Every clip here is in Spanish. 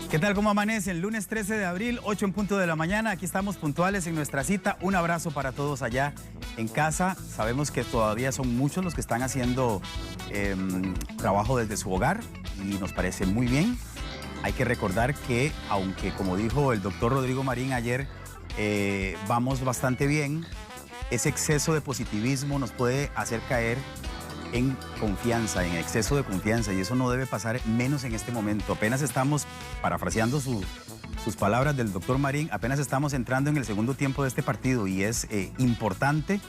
¿Qué tal? ¿Cómo amanecen? Lunes 13 de abril, 8 en punto de la mañana. Aquí estamos puntuales en nuestra cita. Un abrazo para todos allá en casa. Sabemos que todavía son muchos los que están haciendo trabajo desde su hogar y nos parece muy bien. Hay que recordar que, aunque como dijo el doctor Rodrigo Marín ayer, vamos bastante bien, ese exceso de positivismo nos puede hacer caer en confianza, en exceso de confianza, y eso no debe pasar menos en este momento. Apenas estamos, parafraseando sus palabras del doctor Marín, apenas estamos entrando en el segundo tiempo de este partido y es importante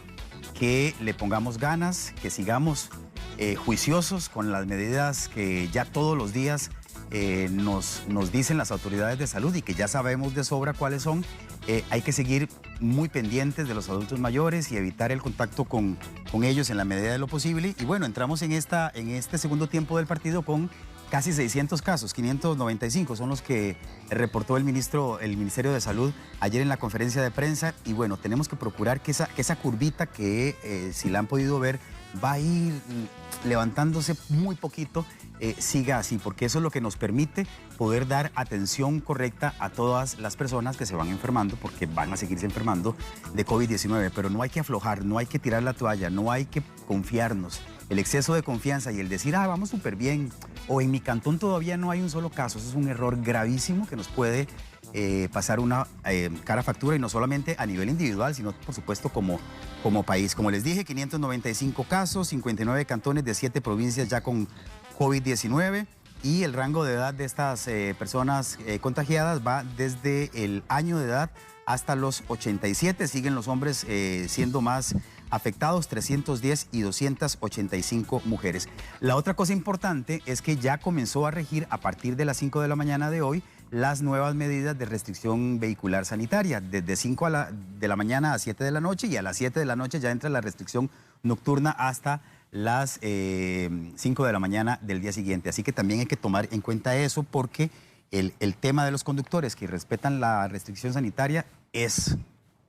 que le pongamos ganas, que sigamos juiciosos con las medidas que ya todos los días nos dicen las autoridades de salud y que ya sabemos de sobra cuáles son. Hay que seguir muy pendientes de los adultos mayores y evitar el contacto con ellos en la medida de lo posible. Y bueno, entramos en este segundo tiempo del partido con casi 600 casos, 595 son los que reportó el Ministerio de Salud ayer en la conferencia de prensa. Y bueno, tenemos que procurar que esa curvita que, si la han podido ver, va a ir levantándose muy poquito, siga así, porque eso es lo que nos permite poder dar atención correcta a todas las personas que se van enfermando, porque van a seguirse enfermando de COVID-19. Pero no hay que aflojar, no hay que tirar la toalla, no hay que confiarnos. El exceso de confianza y el decir, vamos súper bien, o en mi cantón todavía no hay un solo caso, eso es un error gravísimo que nos puede pasar una cara factura, y no solamente a nivel individual, sino por supuesto como país. Como les dije, 595 casos, 59 cantones de 7 provincias ya con COVID-19, y el rango de edad de estas personas contagiadas va desde el año de edad hasta los 87. Siguen los hombres siendo más afectados, 310 y 285 mujeres. La otra cosa importante es que ya comenzó a regir a partir de las 5 de la mañana de hoy las nuevas medidas de restricción vehicular sanitaria, desde 5 de la mañana a 7 de la noche, y a las 7 de la noche ya entra la restricción nocturna hasta las 5 de la mañana del día siguiente. Así que también hay que tomar en cuenta eso, porque el tema de los conductores que respetan la restricción sanitaria es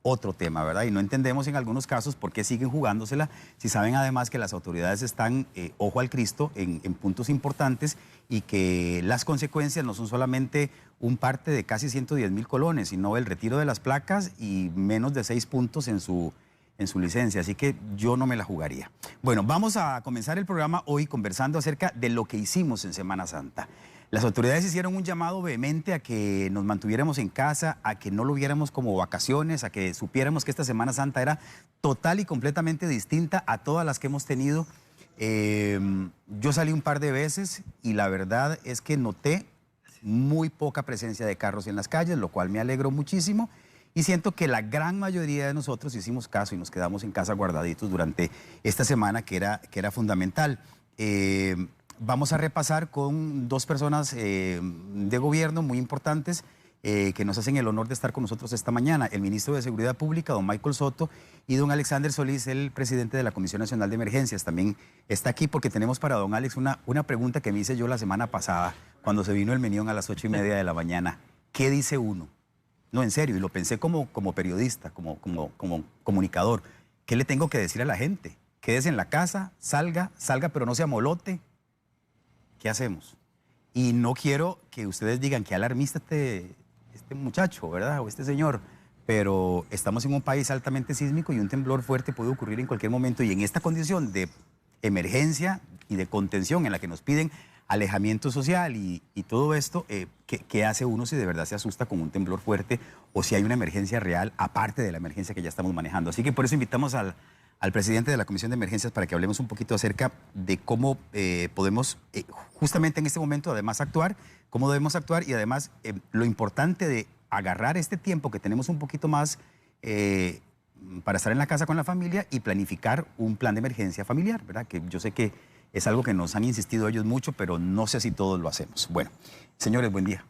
otro tema, ¿verdad? Y no entendemos en algunos casos por qué siguen jugándosela, si saben además que las autoridades están, ojo al Cristo, en puntos importantes, y que las consecuencias no son solamente un parte de casi 110,000 colones, sino el retiro de las placas y menos de 6 puntos en su licencia. Así que yo no me la jugaría. Bueno, vamos a comenzar el programa hoy conversando acerca de lo que hicimos en Semana Santa. Las autoridades hicieron un llamado vehemente a que nos mantuviéramos en casa, a que no lo viéramos como vacaciones, a que supiéramos que esta Semana Santa era total y completamente distinta a todas las que hemos tenido. Yo salí un par de veces y la verdad es que noté muy poca presencia de carros en las calles, lo cual me alegró muchísimo. Y siento que la gran mayoría de nosotros hicimos caso y nos quedamos en casa guardaditos durante esta semana que era fundamental. Vamos a repasar con dos personas de gobierno muy importantes que nos hacen el honor de estar con nosotros esta mañana. El ministro de Seguridad Pública, don Michael Soto, y don Alexander Solís, el presidente de la Comisión Nacional de Emergencias. También está aquí porque tenemos para don Alex una pregunta que me hice yo la semana pasada cuando se vino el Menión a las 8:30 de la mañana. ¿Qué dice uno? No, en serio, y lo pensé como periodista, como comunicador. ¿Qué le tengo que decir a la gente? Quédese en la casa, salga, pero no se amolote. ¿Qué hacemos? Y no quiero que ustedes digan que alarmista este muchacho, ¿verdad? O este señor. Pero estamos en un país altamente sísmico y un temblor fuerte puede ocurrir en cualquier momento. Y en esta condición de emergencia y de contención en la que nos piden alejamiento social y todo esto, ¿qué hace uno si de verdad se asusta con un temblor fuerte o si hay una emergencia real aparte de la emergencia que ya estamos manejando? Así que por eso invitamos al presidente de la Comisión de Emergencias para que hablemos un poquito acerca de cómo podemos justamente en este momento además actuar, cómo debemos actuar, y además lo importante de agarrar este tiempo que tenemos un poquito más para estar en la casa con la familia y planificar un plan de emergencia familiar, ¿verdad? Que yo sé que es algo que nos han insistido ellos mucho, pero no sé si todos lo hacemos. Bueno, señores, buen día.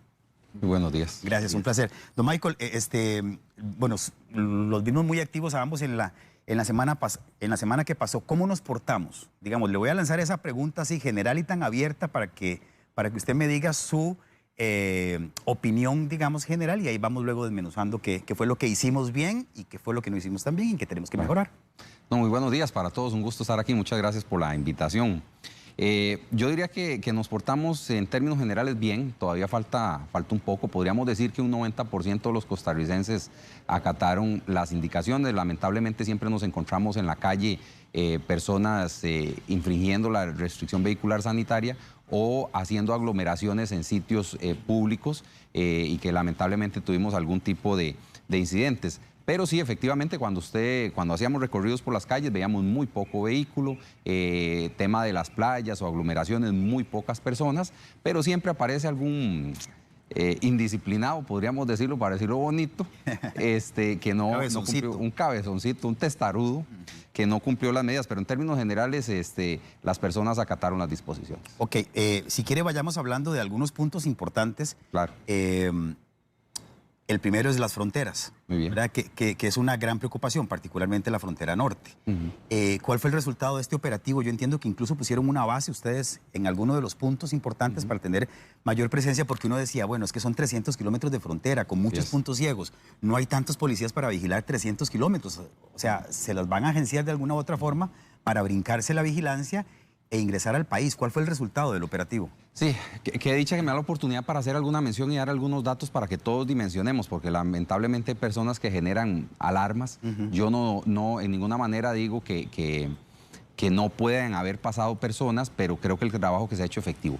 Muy buenos días. Gracias, un placer. Don Michael, bueno, los vimos muy activos a ambos en la semana que pasó. ¿Cómo nos portamos? Digamos, le voy a lanzar esa pregunta así general y tan abierta para que usted me diga su opinión, digamos, general, y ahí vamos luego desmenuzando qué fue lo que hicimos bien y qué fue lo que no hicimos tan bien y qué tenemos que mejorar. No, muy buenos días para todos, un gusto estar aquí, muchas gracias por la invitación. Yo diría que nos portamos en términos generales bien, todavía falta un poco. Podríamos decir que un 90% de los costarricenses acataron las indicaciones. Lamentablemente siempre nos encontramos en la calle personas infringiendo la restricción vehicular sanitaria o haciendo aglomeraciones en sitios públicos y que lamentablemente tuvimos algún tipo de incidentes. Pero sí, efectivamente, cuando hacíamos recorridos por las calles veíamos muy poco vehículo, tema de las playas o aglomeraciones, muy pocas personas, pero siempre aparece algún indisciplinado, podríamos decirlo, para decirlo bonito, que no cumplió, un cabezoncito, un testarudo, que no cumplió las medidas, pero en términos generales las personas acataron las disposiciones. Ok, si quiere vayamos hablando de algunos puntos importantes. Claro. El primero es las fronteras, muy bien, ¿verdad? Que es una gran preocupación, particularmente la frontera norte. ¿Cuál fue el resultado de este operativo? Yo entiendo que incluso pusieron una base ustedes en alguno de los puntos importantes para tener mayor presencia, porque uno decía, bueno, es que son 300 kilómetros de frontera, con muchos puntos ciegos. No hay tantos policías para vigilar 300 kilómetros. O sea, se las van a agenciar de alguna u otra forma para brincarse la vigilancia e ingresar al país. ¿Cuál fue el resultado del operativo? Sí, que dicha que me da la oportunidad para hacer alguna mención y dar algunos datos para que todos dimensionemos, porque lamentablemente hay personas que generan alarmas. Yo no en ninguna manera digo que no pueden haber pasado personas, pero creo que el trabajo que se ha hecho efectivo.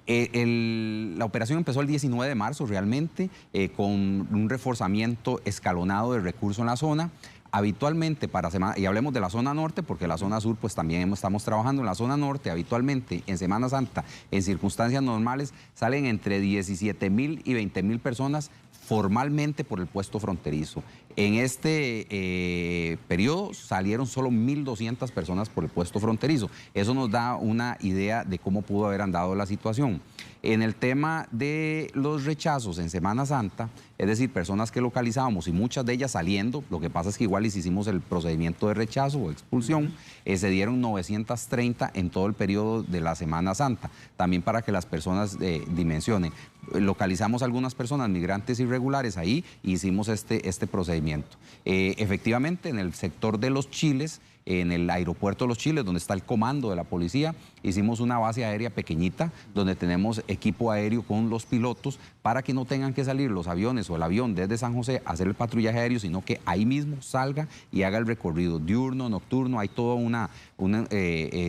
La operación empezó el 19 de marzo realmente, con un reforzamiento escalonado de recursos en la zona. Habitualmente y hablemos de la zona norte, porque la zona sur pues también estamos trabajando en la zona norte. Habitualmente en Semana Santa, en circunstancias normales, salen entre 17.000 y 20.000 personas formalmente por el puesto fronterizo. En este periodo salieron solo 1.200 personas por el puesto fronterizo. Eso nos da una idea de cómo pudo haber andado la situación. En el tema de los rechazos en Semana Santa, es decir, personas que localizábamos y muchas de ellas saliendo, lo que pasa es que igual hicimos el procedimiento de rechazo o expulsión, se dieron 930 en todo el periodo de la Semana Santa, también para que las personas dimensionen. Localizamos algunas personas migrantes irregulares ahí y hicimos este procedimiento. Efectivamente, en el sector de Los Chiles, en el aeropuerto de Los Chiles, donde está el comando de la policía, hicimos una base aérea pequeñita, donde tenemos equipo aéreo con los pilotos para que no tengan que salir los aviones o el avión desde San José a hacer el patrullaje aéreo, sino que ahí mismo salga y haga el recorrido diurno, nocturno. Hay todo un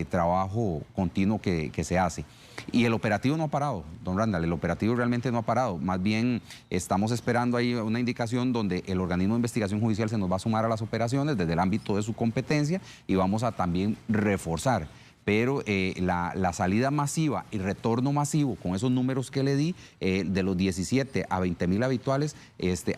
trabajo continuo que se hace. Y el operativo no ha parado, don Randall, el operativo realmente no ha parado. Más bien estamos esperando ahí una indicación donde el organismo de investigación judicial se nos va a sumar a las operaciones desde el ámbito de su competencia y vamos a también reforzar. Pero la salida masiva y retorno masivo, con esos números que le di, de los 17 a 20.000 habituales,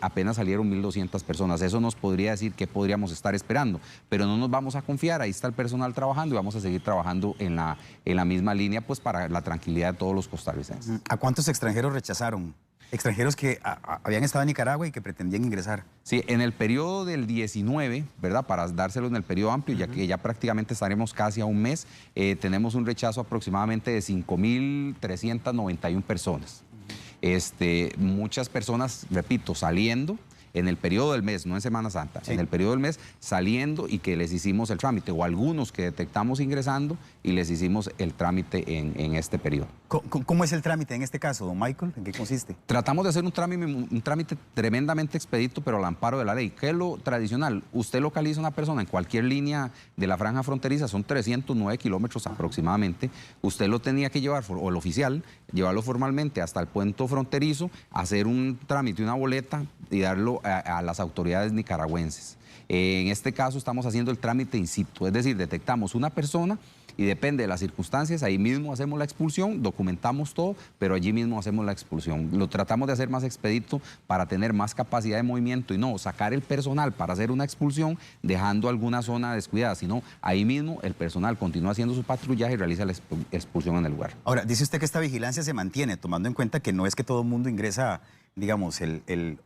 apenas salieron 1.200 personas. Eso nos podría decir qué podríamos estar esperando, pero no nos vamos a confiar. Ahí está el personal trabajando y vamos a seguir trabajando en la misma línea, pues para la tranquilidad de todos los costarricenses. ¿A cuántos extranjeros rechazaron? Extranjeros que habían estado en Nicaragua y que pretendían ingresar. Sí, en el periodo del 19, ¿verdad? Para dárselo en el periodo amplio, ya que ya prácticamente estaremos casi a un mes, tenemos un rechazo aproximadamente de 5.391 personas. Muchas personas, repito, saliendo en el periodo del mes, no en Semana Santa, en el periodo del mes saliendo y que les hicimos el trámite, o algunos que detectamos ingresando y les hicimos el trámite en este periodo. ¿Cómo es el trámite en este caso, don Michael? ¿En qué consiste? Tratamos de hacer un trámite tremendamente expedito, pero al amparo de la ley. ¿Qué es lo tradicional? Usted localiza a una persona en cualquier línea de la franja fronteriza, son 309 kilómetros aproximadamente. Usted lo tenía que llevar, o el oficial, llevarlo formalmente hasta el puente fronterizo, hacer un trámite, una boleta y darlo a las autoridades nicaragüenses. En este caso estamos haciendo el trámite in situ, es decir, detectamos una persona y depende de las circunstancias, ahí mismo hacemos la expulsión, documentamos todo, pero allí mismo hacemos la expulsión. Lo tratamos de hacer más expedito para tener más capacidad de movimiento y no sacar el personal para hacer una expulsión dejando alguna zona descuidada, sino ahí mismo el personal continúa haciendo su patrullaje y realiza la expulsión en el lugar. Ahora, dice usted que esta vigilancia se mantiene, tomando en cuenta que no es que todo el mundo ingresa, digamos,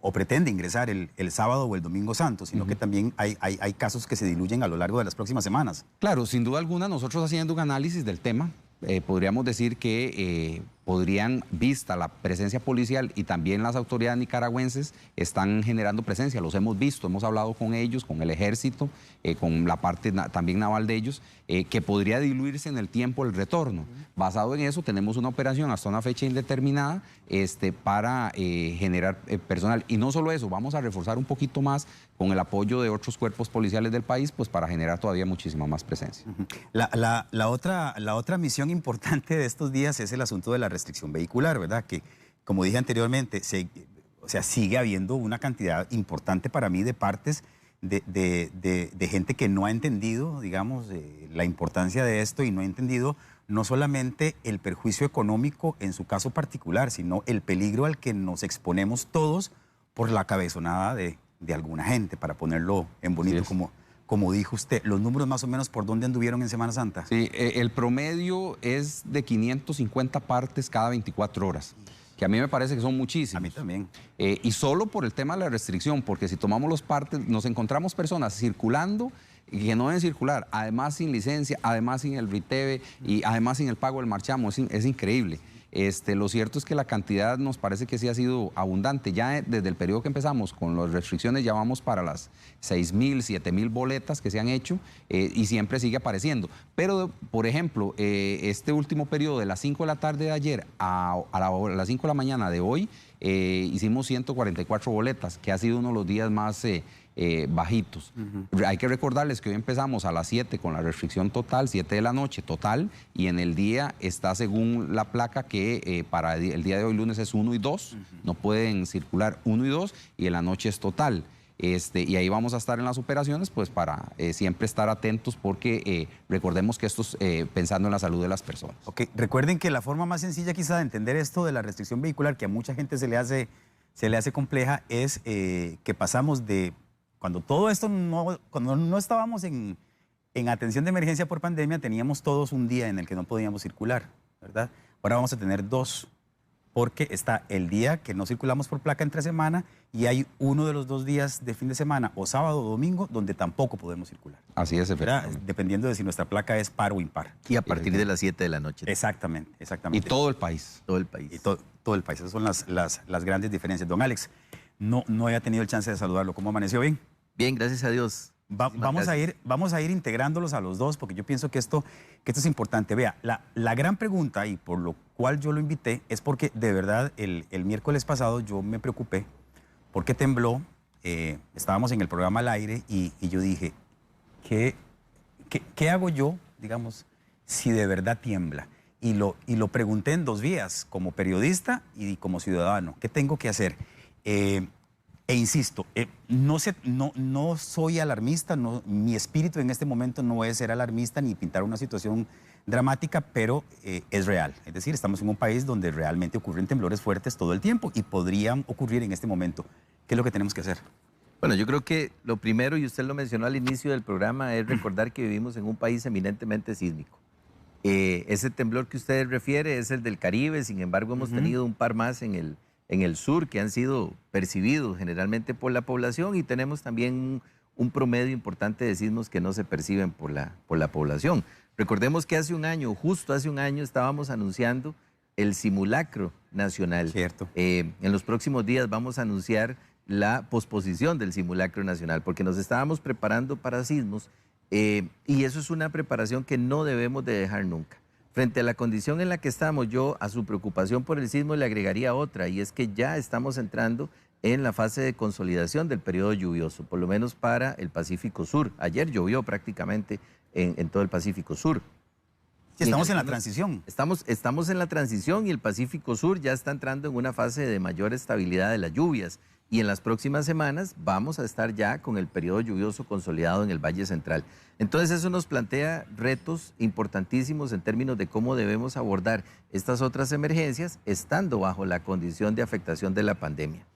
o pretende ingresar el sábado o el domingo santo, sino que también hay casos que se diluyen a lo largo de las próximas semanas. Claro, sin duda alguna, nosotros haciendo un análisis del tema, podríamos decir que podrían, vista la presencia policial y también las autoridades nicaragüenses están generando presencia, los hemos visto, hemos hablado con ellos, con el ejército, con la parte también naval de ellos, que podría diluirse en el tiempo el retorno. Basado en eso, tenemos una operación hasta una fecha indeterminada para generar personal. Y no solo eso, vamos a reforzar un poquito más con el apoyo de otros cuerpos policiales del país, pues para generar todavía muchísima más presencia. La otra misión importante de estos días es el asunto de la restricción vehicular, ¿verdad? Que, como dije anteriormente, sigue habiendo una cantidad importante para mí de partes de gente que no ha entendido, digamos, la importancia de esto y no ha entendido no solamente el perjuicio económico en su caso particular, sino el peligro al que nos exponemos todos por la cabezonada de alguna gente, para ponerlo en bonito, como dijo usted. Los números más o menos por dónde anduvieron en Semana Santa. Sí, el promedio es de 550 partes cada 24 horas. Que a mí me parece que son muchísimos. A mí también. Y solo por el tema de la restricción, porque si tomamos los partes, nos encontramos personas circulando y que no deben circular, además sin licencia, además sin el RITEVE y además sin el pago del marchamo. Es increíble. Lo cierto es que la cantidad nos parece que sí ha sido abundante. Ya desde el periodo que empezamos con las restricciones ya vamos para las 6.000, 7.000 boletas que se han hecho y siempre sigue apareciendo. Pero, por ejemplo, este último periodo de las 5 de la tarde de ayer a las 5 de la mañana de hoy, hicimos 144 boletas, que ha sido uno de los días más bajitos. Hay que recordarles que hoy empezamos a las 7 con la restricción total, 7 de la noche total, y en el día está según la placa que para el día de hoy lunes es 1 y 2, no pueden circular 1 y 2, y en la noche es total. Y ahí vamos a estar en las operaciones pues para siempre estar atentos, porque recordemos que esto es pensando en la salud de las personas. Ok, recuerden que la forma más sencilla quizá de entender esto de la restricción vehicular, que a mucha gente se le hace compleja, es que pasamos de cuando todo esto cuando no estábamos en atención de emergencia por pandemia, teníamos todos un día en el que no podíamos circular, ¿verdad? Ahora vamos a tener 2, porque está el día que no circulamos por placa entre semana y hay uno de los 2 días de fin de semana, o sábado o domingo, donde tampoco podemos circular. Así es, efectivamente. Dependiendo de si nuestra placa es par o impar. Y a partir de las 7 de la noche. Exactamente. Y todo el país. Todo el país. Y todo el país. Esas son las grandes diferencias. Don Alex, no había tenido el chance de saludarlo. ¿Cómo amaneció? ¿Bien? Bien, gracias a Dios. Vamos a ir integrándolos a los dos, porque yo pienso que esto es importante. Vea, la gran pregunta, y por lo cual yo lo invité, es porque de verdad el miércoles pasado yo me preocupé porque tembló. Estábamos en el programa al aire y yo dije, ¿qué hago yo, digamos, si de verdad tiembla? Y lo pregunté en 2 vías, como periodista y como ciudadano. ¿Qué tengo que hacer? E insisto, no soy alarmista, mi espíritu en este momento no es ser alarmista ni pintar una situación dramática, pero es real. Es decir, estamos en un país donde realmente ocurren temblores fuertes todo el tiempo y podrían ocurrir en este momento. ¿Qué es lo que tenemos que hacer? Bueno, yo creo que lo primero, y usted lo mencionó al inicio del programa, es recordar que vivimos en un país eminentemente sísmico. Ese temblor que usted refiere es el del Caribe, sin embargo hemos tenido un par más en el sur que han sido percibidos generalmente por la población, y tenemos también un promedio importante de sismos que no se perciben por la población. Recordemos que justo hace un año, estábamos anunciando el simulacro nacional. Cierto. En los próximos días vamos a anunciar la posposición del simulacro nacional, porque nos estábamos preparando para sismos, y eso es una preparación que no debemos de dejar nunca. Frente a la condición en la que estamos, yo a su preocupación por el sismo le agregaría otra, y es que ya estamos entrando en la fase de consolidación del periodo lluvioso, por lo menos para el Pacífico Sur. Ayer llovió prácticamente en todo el Pacífico Sur. Sí, estamos en la transición. Estamos en la transición, y el Pacífico Sur ya está entrando en una fase de mayor estabilidad de las lluvias, y en las próximas semanas vamos a estar ya con el periodo lluvioso consolidado en el Valle Central. Entonces eso nos plantea retos importantísimos en términos de cómo debemos abordar estas otras emergencias estando bajo la condición de afectación de la pandemia.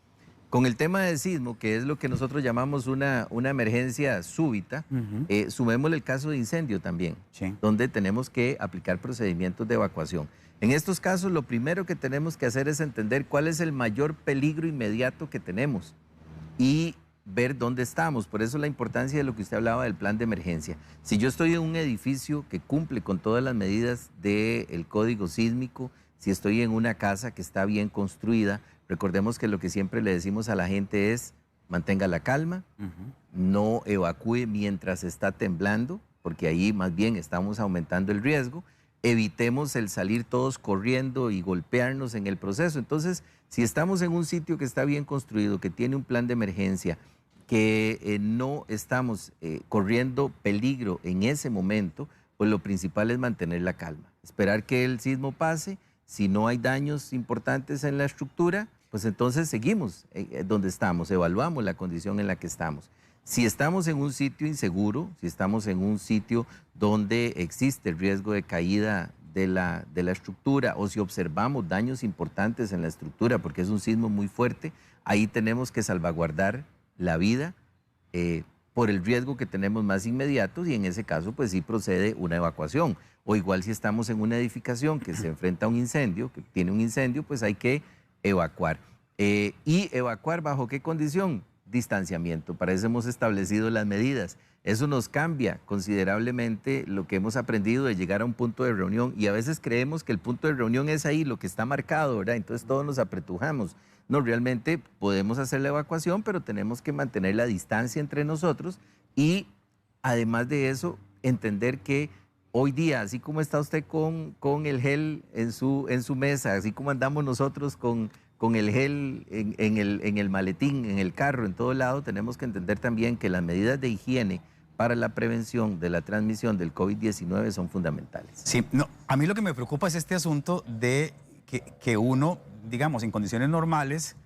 Con el tema del sismo, que es lo que nosotros llamamos una emergencia súbita, sumémosle el caso de incendio también, Sí. donde tenemos que aplicar procedimientos de evacuación. En estos casos, lo primero que tenemos que hacer es entender cuál es el mayor peligro inmediato que tenemos y ver dónde estamos. Por eso la importancia de lo que usted hablaba del plan de emergencia. Si yo estoy en un edificio que cumple con todas las medidas del código sísmico, si estoy en una casa que está bien construida. Recordemos que lo que siempre le decimos a la gente es mantenga la calma, no evacúe mientras está temblando, porque ahí más bien estamos aumentando el riesgo. Evitemos el salir todos corriendo y golpearnos en el proceso. Entonces, si estamos en un sitio que está bien construido, que tiene un plan de emergencia, que no estamos corriendo peligro en ese momento, pues lo principal es mantener la calma, esperar que el sismo pase. Si no hay daños importantes en la estructura, pues entonces seguimos donde estamos, evaluamos la condición en la que estamos. Si estamos en un sitio inseguro, si estamos en un sitio donde existe el riesgo de caída de la estructura, o si observamos daños importantes en la estructura porque es un sismo muy fuerte, ahí tenemos que salvaguardar la vida por el riesgo que tenemos más inmediato, y en ese caso pues sí procede una evacuación. O igual si estamos en una edificación que se enfrenta a un incendio, que tiene un incendio, pues hay que evacuar. ¿Y evacuar bajo qué condición? Distanciamiento. Para eso hemos establecido las medidas. Eso nos cambia considerablemente lo que hemos aprendido de llegar a un punto de reunión, y a veces creemos que el punto de reunión es ahí, lo que está marcado, ¿verdad? Entonces todos nos apretujamos. No, realmente podemos hacer la evacuación, pero tenemos que mantener la distancia entre nosotros, y además de eso, entender que hoy día, así como está usted con el gel en su mesa, así como andamos nosotros con el gel en el maletín, en el carro, en todo lado, tenemos que entender también que las medidas de higiene para la prevención de la transmisión del COVID-19 son fundamentales. Sí, no, a mí lo que me preocupa es este asunto de que uno, digamos, en condiciones normales,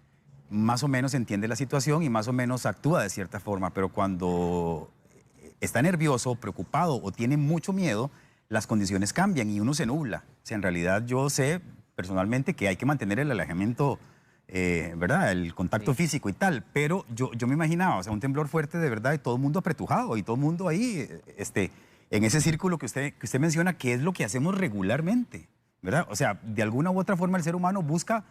más o menos entiende la situación y más o menos actúa de cierta forma, pero cuando está nervioso, preocupado o tiene mucho miedo, las condiciones cambian y uno se nubla. O sea, en realidad yo sé personalmente que hay que mantener el alejamiento, ¿verdad? El contacto físico y tal, pero yo me imaginaba, o sea, un temblor fuerte de verdad y todo el mundo apretujado y todo el mundo ahí, en ese círculo que usted menciona, que es lo que hacemos regularmente, ¿verdad? O sea, de alguna u otra forma el ser humano busca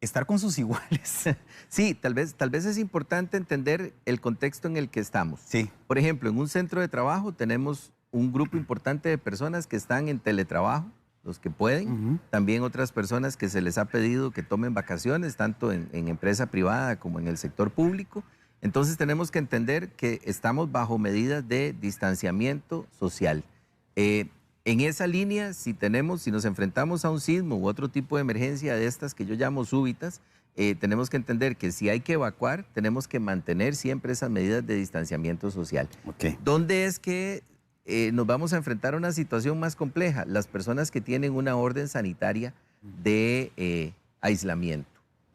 estar con sus iguales. Sí, tal vez es importante entender el contexto en el que estamos. Sí. Por ejemplo, en un centro de trabajo tenemos un grupo importante de personas que están en teletrabajo, los que pueden. También otras personas que se les ha pedido que tomen vacaciones, tanto en empresa privada como en el sector público. Entonces tenemos que entender que estamos bajo medidas de distanciamiento social. En esa línea, si nos enfrentamos a un sismo u otro tipo de emergencia de estas que yo llamo súbitas, tenemos que entender que si hay que evacuar, tenemos que mantener siempre esas medidas de distanciamiento social. Okay. ¿Dónde es que nos vamos a enfrentar a una situación más compleja? Las personas que tienen una orden sanitaria de aislamiento,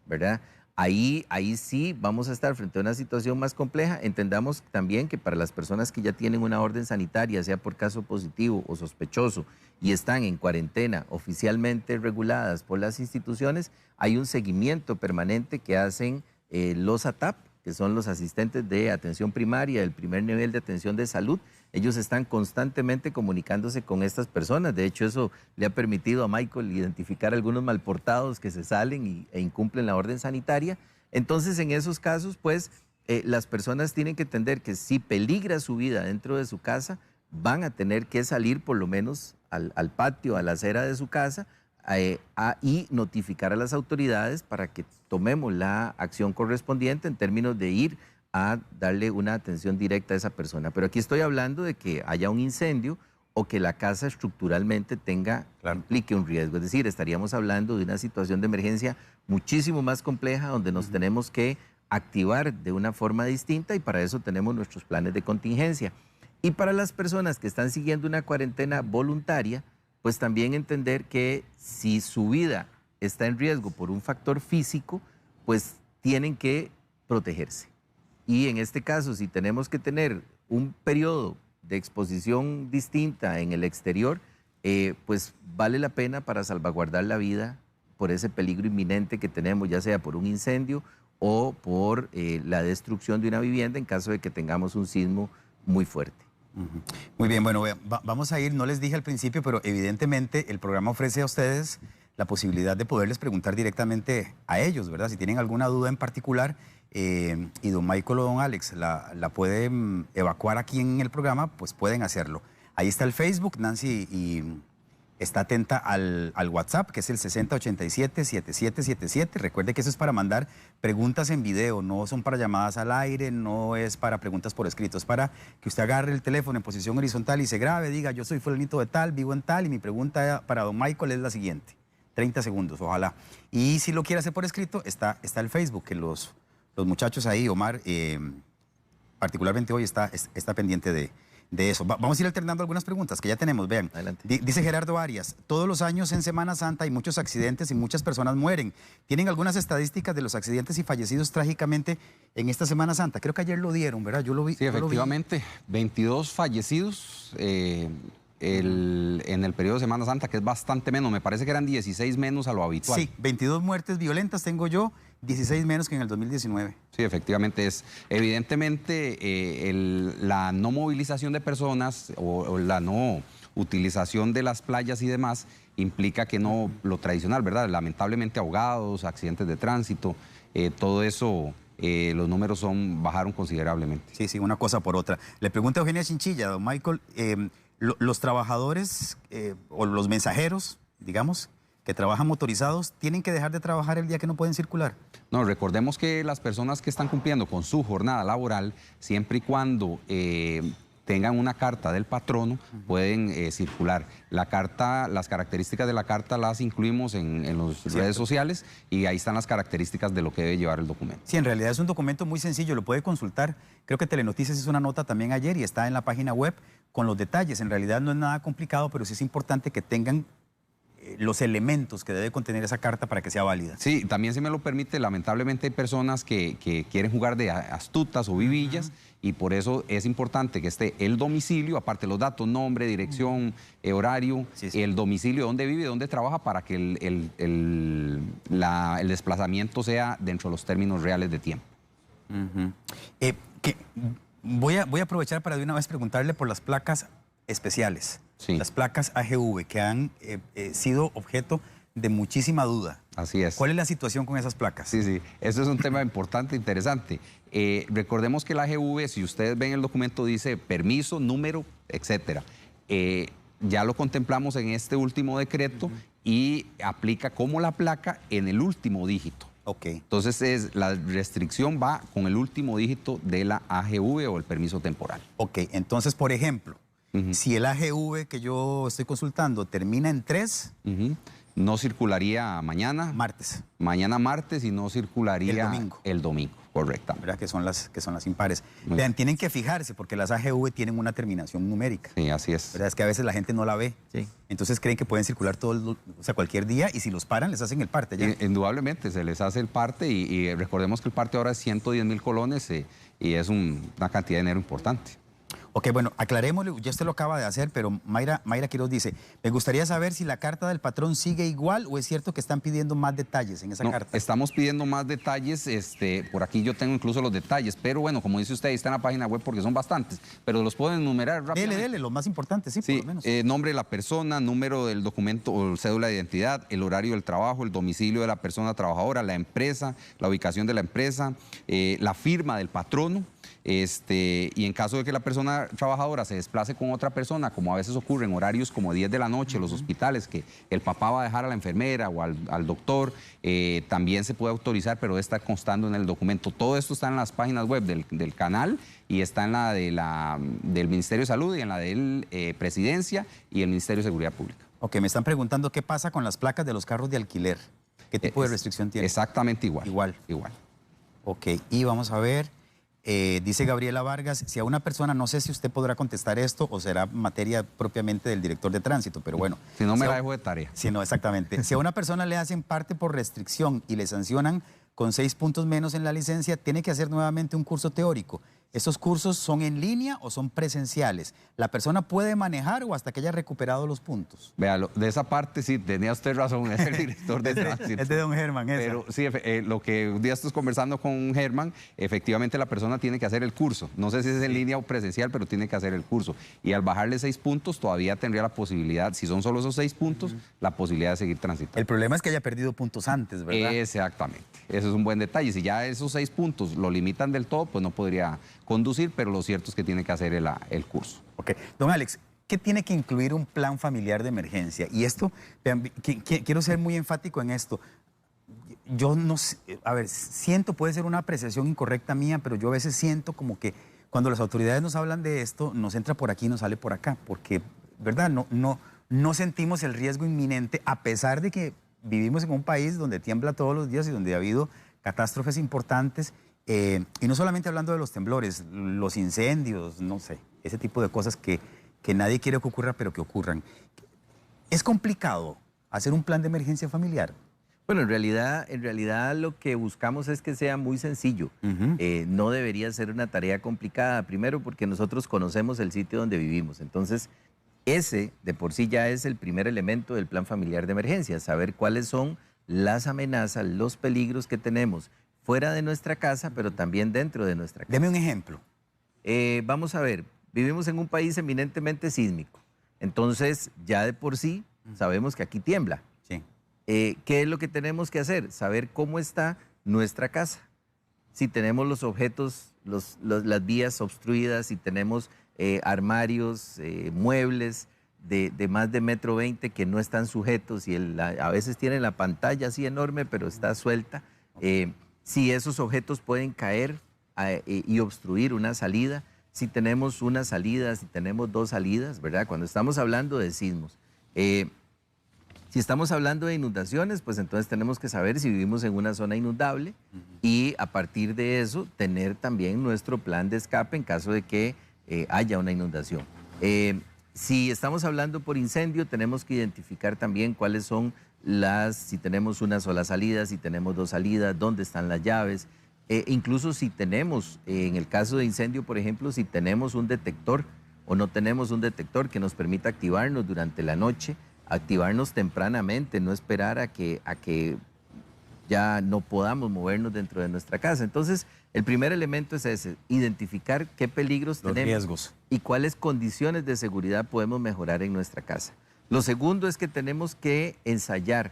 ¿verdad? Ahí sí vamos a estar frente a una situación más compleja. Entendamos también que para las personas que ya tienen una orden sanitaria, sea por caso positivo o sospechoso, y están en cuarentena oficialmente reguladas por las instituciones, hay un seguimiento permanente que hacen los ATAP, que son los asistentes de atención primaria, el primer nivel de atención de salud. Ellos están constantemente comunicándose con estas personas. De hecho, eso le ha permitido a Michael identificar algunos malportados que se salen e incumplen la orden sanitaria. Entonces, en esos casos, pues, las personas tienen que entender que si peligra su vida dentro de su casa, van a tener que salir por lo menos al patio, a la acera de su casa, y notificar a las autoridades para que tomemos la acción correspondiente en términos de ir a darle una atención directa a esa persona. Pero aquí estoy hablando de que haya un incendio o que la casa estructuralmente implique un riesgo. Es decir, estaríamos hablando de una situación de emergencia muchísimo más compleja, donde nos tenemos que activar de una forma distinta, y para eso tenemos nuestros planes de contingencia. Y para las personas que están siguiendo una cuarentena voluntaria, pues también entender que si su vida está en riesgo por un factor físico, pues tienen que protegerse. Y en este caso, si tenemos que tener un periodo de exposición distinta en el exterior, pues vale la pena para salvaguardar la vida por ese peligro inminente que tenemos, ya sea por un incendio o por la destrucción de una vivienda en caso de que tengamos un sismo muy fuerte. Muy bien, bueno, vamos a ir, no les dije al principio, pero evidentemente el programa ofrece a ustedes la posibilidad de poderles preguntar directamente a ellos, ¿verdad? Si tienen alguna duda en particular, y don Michael o don Alex la pueden evacuar aquí en el programa, pues pueden hacerlo. Ahí está el Facebook, Nancy y está atenta al WhatsApp, que es el 6087-7777. Recuerde que eso es para mandar preguntas en video, no son para llamadas al aire, no es para preguntas por escrito, es para que usted agarre el teléfono en posición horizontal y se grabe, diga, yo soy fulanito de tal, vivo en tal, y mi pregunta para don Michael es la siguiente. 30 segundos, ojalá. Y si lo quiere hacer por escrito, está el Facebook, que los muchachos ahí, Omar, particularmente hoy está pendiente de eso. Vamos a ir alternando algunas preguntas que ya tenemos, vean. Adelante. Dice Gerardo Arias, todos los años en Semana Santa hay muchos accidentes y muchas personas mueren. ¿Tienen algunas estadísticas de los accidentes y fallecidos trágicamente en esta Semana Santa? Creo que ayer lo dieron, ¿verdad? Yo lo vi. Sí, efectivamente, 22 fallecidos en el periodo de Semana Santa, que es bastante menos, me parece que eran 16 menos a lo habitual. Sí, 22 muertes violentas tengo yo, 16 menos que en el 2019. Sí, efectivamente es. Evidentemente, la no movilización de personas o la no utilización de las playas y demás implica que no lo tradicional, ¿verdad? Lamentablemente ahogados, accidentes de tránsito, todo eso, los números bajaron considerablemente. Sí, una cosa por otra. Le pregunto a Eugenia Chinchilla, don Michael, los trabajadores o los mensajeros, digamos, que trabajan motorizados, ¿tienen que dejar de trabajar el día que no pueden circular? No, recordemos que las personas que están cumpliendo con su jornada laboral, siempre y cuando tengan una carta del patrono, pueden circular. La carta, las características de la carta las incluimos en las redes sociales y ahí están las características de lo que debe llevar el documento. Sí, en realidad es un documento muy sencillo, lo puede consultar. Creo que Telenoticias hizo una nota también ayer y está en la página web con los detalles. En realidad no es nada complicado, pero sí es importante que tengan los elementos que debe contener esa carta para que sea válida. Sí, también, si me lo permite, lamentablemente hay personas que quieren jugar de astutas o vivillas y por eso es importante que esté el domicilio, aparte los datos, nombre, dirección, horario, el domicilio, dónde vive, dónde trabaja, para que el desplazamiento sea dentro de los términos reales de tiempo. Voy a aprovechar para de una vez preguntarle por las placas especiales. Sí. Las placas AGV que han sido objeto de muchísima duda. Así es. ¿Cuál es la situación con esas placas? Sí, eso es un tema importante, interesante. Recordemos que la AGV, si ustedes ven el documento, dice permiso, número, etcétera. Ya lo contemplamos en este último decreto y aplica como la placa en el último dígito. Ok. Entonces, la restricción va con el último dígito de la AGV o el permiso temporal. Ok, entonces, por ejemplo, si el AGV que yo estoy consultando termina en 3... No circularía mañana. Martes. Mañana martes y no circularía el domingo, correctamente. ¿Verdad? Que son las impares. Vean, tienen que fijarse porque las AGV tienen una terminación numérica. Sí, así es. ¿Verdad? Es que a veces la gente no la ve. Sí. Entonces creen que pueden circular cualquier día y si los paran les hacen el parte ya. Indudablemente, se les hace el parte y recordemos que el parte ahora es 110.000 colones y es una cantidad de dinero importante. Ok, bueno, aclarémosle, ya usted lo acaba de hacer, pero Mayra Quiroz dice, me gustaría saber si la carta del patrón sigue igual o es cierto que están pidiendo más detalles en esa carta. Estamos pidiendo más detalles, por aquí yo tengo incluso los detalles, pero bueno, como dice usted, ahí está en la página web porque son bastantes, pero los pueden enumerar rápidamente. Dele, los más importantes, sí, por lo menos. Nombre de la persona, número del documento o cédula de identidad, el horario del trabajo, el domicilio de la persona trabajadora, la empresa, la ubicación de la empresa, la firma del patrono. Y en caso de que la persona trabajadora se desplace con otra persona, como a veces ocurre en horarios como 10 de la noche, los hospitales, que el papá va a dejar a la enfermera o al doctor, también se puede autorizar, pero debe estar constando en el documento. Todo esto está en las páginas web del canal y está en la del Ministerio de Salud y en la de Presidencia y el Ministerio de Seguridad Pública. Ok, me están preguntando qué pasa con las placas de los carros de alquiler. ¿Qué tipo de restricción tiene? Exactamente igual. Igual. Ok, y vamos a ver... dice Gabriela Vargas, si a una persona, no sé si usted podrá contestar esto o será materia propiamente del director de tránsito, pero bueno. Si no, me la dejo de tarea. Si no, exactamente. Si a una persona le hacen parte por restricción y le sancionan con 6 puntos menos en la licencia, tiene que hacer nuevamente un curso teórico. ¿Estos cursos son en línea o son presenciales? ¿La persona puede manejar o hasta que haya recuperado los puntos? Véalo, de esa parte sí, tenía usted razón, es el director de tránsito. Es de don Germán, esa. Pero sí, lo que un día estoy conversando con Germán, efectivamente la persona tiene que hacer el curso. No sé si es en línea o presencial, pero tiene que hacer el curso. Y al bajarle 6 puntos, todavía tendría la posibilidad, si son solo esos 6 puntos, la posibilidad de seguir transitando. El problema es que haya perdido puntos antes, ¿verdad? Exactamente. Eso es un buen detalle. Si ya esos 6 puntos lo limitan del todo, pues no podría conducir, pero lo cierto es que tiene que hacer el curso. Ok. Don Alex, ¿qué tiene que incluir un plan familiar de emergencia? Y esto, vean, quiero ser muy enfático en esto. Yo no sé, a ver, siento, puede ser una apreciación incorrecta mía, pero yo a veces siento como que cuando las autoridades nos hablan de esto, nos entra por aquí y nos sale por acá, porque, ¿verdad? No sentimos el riesgo inminente, a pesar de que vivimos en un país donde tiembla todos los días y donde ha habido catástrofes importantes, y no solamente hablando de los temblores, los incendios, no sé, ese tipo de cosas que nadie quiere que ocurra, pero que ocurran. ¿Es complicado hacer un plan de emergencia familiar? Bueno, en realidad lo que buscamos es que sea muy sencillo. No debería ser una tarea complicada, primero porque nosotros conocemos el sitio donde vivimos. Entonces, ese de por sí ya es el primer elemento del plan familiar de emergencia, saber cuáles son las amenazas, los peligros que tenemos fuera de nuestra casa, pero también dentro de nuestra casa. Deme un ejemplo. Vamos a ver, vivimos en un país eminentemente sísmico. Entonces, ya de por sí sabemos que aquí tiembla. Sí. ¿Qué es lo que tenemos que hacer? Saber cómo está nuestra casa. Si tenemos los objetos, las vías obstruidas, si tenemos armarios, muebles de más de 1,20 m que no están sujetos y a veces tienen la pantalla así enorme, pero está suelta. Si esos objetos pueden caer y obstruir una salida, si tenemos una salida, si tenemos 2 salidas, ¿verdad? Cuando estamos hablando de sismos. Si estamos hablando de inundaciones, pues entonces tenemos que saber si vivimos en una zona inundable y a partir de eso tener también nuestro plan de escape en caso de que haya una inundación. Si estamos hablando por incendio, tenemos que identificar también cuáles son si tenemos una sola salida, si tenemos 2 salidas, dónde están las llaves. Incluso si tenemos, en el caso de incendio, por ejemplo, si tenemos un detector o no tenemos un detector que nos permita activarnos durante la noche, activarnos tempranamente, no esperar a que ya no podamos movernos dentro de nuestra casa. Entonces, el primer elemento es ese, identificar qué peligros tenemos, riesgos, y cuáles condiciones de seguridad podemos mejorar en nuestra casa. Lo segundo es que tenemos que ensayar,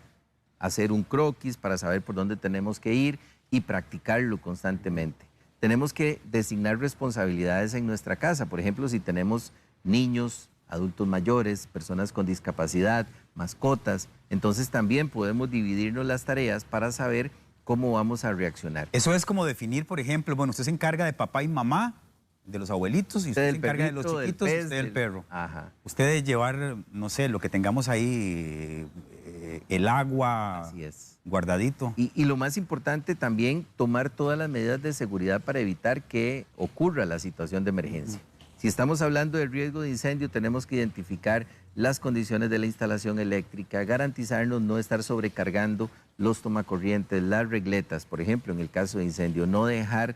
hacer un croquis para saber por dónde tenemos que ir y practicarlo constantemente. Tenemos que designar responsabilidades en nuestra casa. Por ejemplo, si tenemos niños, adultos mayores, personas con discapacidad, mascotas, entonces también podemos dividirnos las tareas para saber cómo vamos a reaccionar. Eso es como definir, por ejemplo, bueno, usted se encarga de papá y mamá, de los abuelitos, y usted se encarga de los chiquitos, y usted del perro. Ajá. Usted de llevar, no sé, lo que tengamos ahí, el agua. Así es. Guardadito. Y lo más importante también, tomar todas las medidas de seguridad para evitar que ocurra la situación de emergencia. Si estamos hablando del riesgo de incendio, tenemos que identificar las condiciones de la instalación eléctrica, garantizarnos no estar sobrecargando los tomacorrientes, las regletas, por ejemplo, en el caso de incendio, no dejar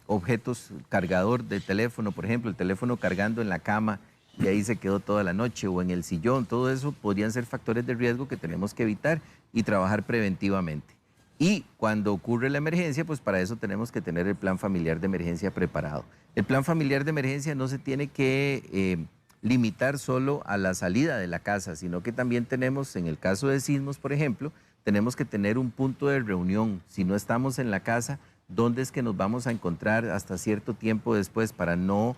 objetos, cargador de teléfono, por ejemplo, el teléfono cargando en la cama y ahí se quedó toda la noche, o en el sillón. Todo eso podrían ser factores de riesgo que tenemos que evitar y trabajar preventivamente. Y cuando ocurre la emergencia, pues para eso tenemos que tener el plan familiar de emergencia preparado. El plan familiar de emergencia no se tiene que limitar solo a la salida de la casa, sino que también tenemos, en el caso de sismos, por ejemplo, tenemos que tener un punto de reunión. Si no estamos en la casa, ¿dónde es que nos vamos a encontrar hasta cierto tiempo después para no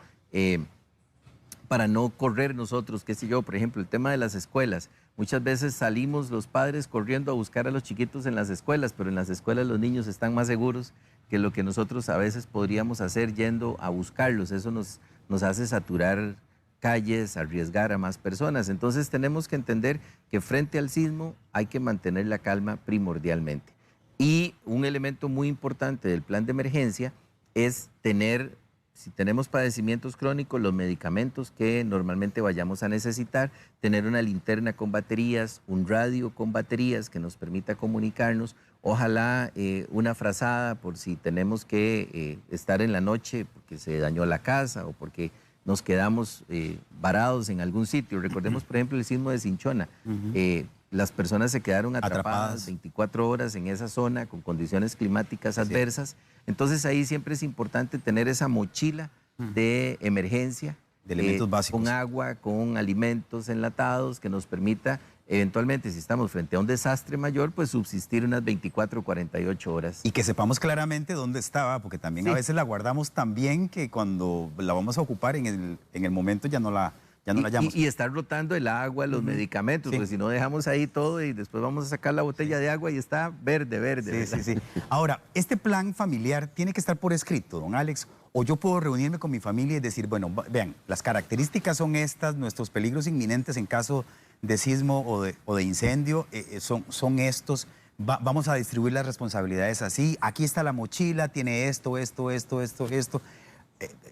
correr nosotros, qué sé yo? Por ejemplo, el tema de las escuelas. Muchas veces salimos los padres corriendo a buscar a los chiquitos en las escuelas, pero en las escuelas los niños están más seguros que lo que nosotros a veces podríamos hacer yendo a buscarlos. Eso nos hace saturar calles, arriesgar a más personas. Entonces tenemos que entender que frente al sismo hay que mantener la calma primordialmente. Y un elemento muy importante del plan de emergencia es tener, si tenemos padecimientos crónicos, los medicamentos que normalmente vayamos a necesitar, tener una linterna con baterías, un radio con baterías que nos permita comunicarnos, ojalá una frazada por si tenemos que estar en la noche porque se dañó la casa o porque nos quedamos varados en algún sitio. Recordemos, por ejemplo, el sismo de Cinchona. Las personas se quedaron atrapadas 24 horas en esa zona con condiciones climáticas adversas. Entonces ahí siempre es importante tener esa mochila de emergencia, de elementos básicos, con agua, con alimentos enlatados que nos permita eventualmente, si estamos frente a un desastre mayor, pues subsistir unas 24 o 48 horas. Y que sepamos claramente dónde estaba, porque también a veces la guardamos tan bien que cuando la vamos a ocupar en el momento ya no la ya no la hallamos. Y estar rotando el agua, los medicamentos, porque si no dejamos ahí todo y después vamos a sacar la botella de agua y está verde. Sí. Ahora, ¿este plan familiar tiene que estar por escrito, don Alex? ¿O yo puedo reunirme con mi familia y decir, bueno, vean, las características son estas, nuestros peligros inminentes en caso de sismo o de incendio son estos, vamos a distribuir las responsabilidades así, aquí está la mochila, tiene esto.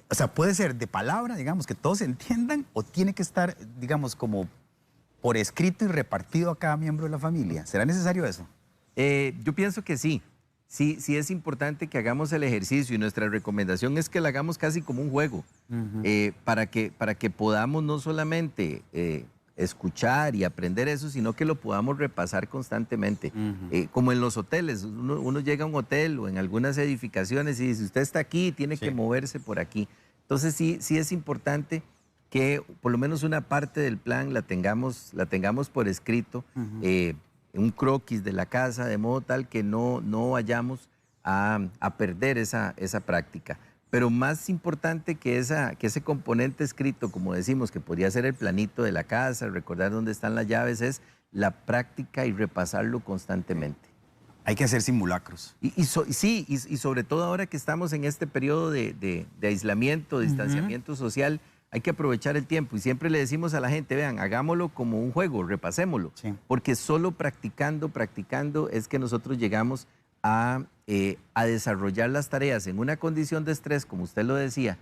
O sea, puede ser de palabra, digamos, que todos entiendan, o tiene que estar, digamos, como por escrito y repartido a cada miembro de la familia. ¿Será necesario eso? Yo pienso que sí. Sí es importante que hagamos el ejercicio y nuestra recomendación es que lo hagamos casi como un juego, para que podamos no solamente escuchar y aprender eso, sino que lo podamos repasar constantemente. Como en los hoteles, uno llega a un hotel o en algunas edificaciones y dice, usted está aquí, tiene que moverse por aquí. Entonces sí es importante que por lo menos una parte del plan la tengamos por escrito, un croquis de la casa, de modo tal que no vayamos a perder esa práctica. Pero más importante que ese componente escrito, como decimos, que podría ser el planito de la casa, recordar dónde están las llaves, es la práctica y repasarlo constantemente. Hay que hacer simulacros. Y sobre todo ahora que estamos en este periodo de aislamiento, de distanciamiento social, hay que aprovechar el tiempo. Y siempre le decimos a la gente, vean, hagámoslo como un juego, repasémoslo. Sí. Porque solo practicando es que nosotros llegamos a desarrollar las tareas en una condición de estrés, como usted lo decía.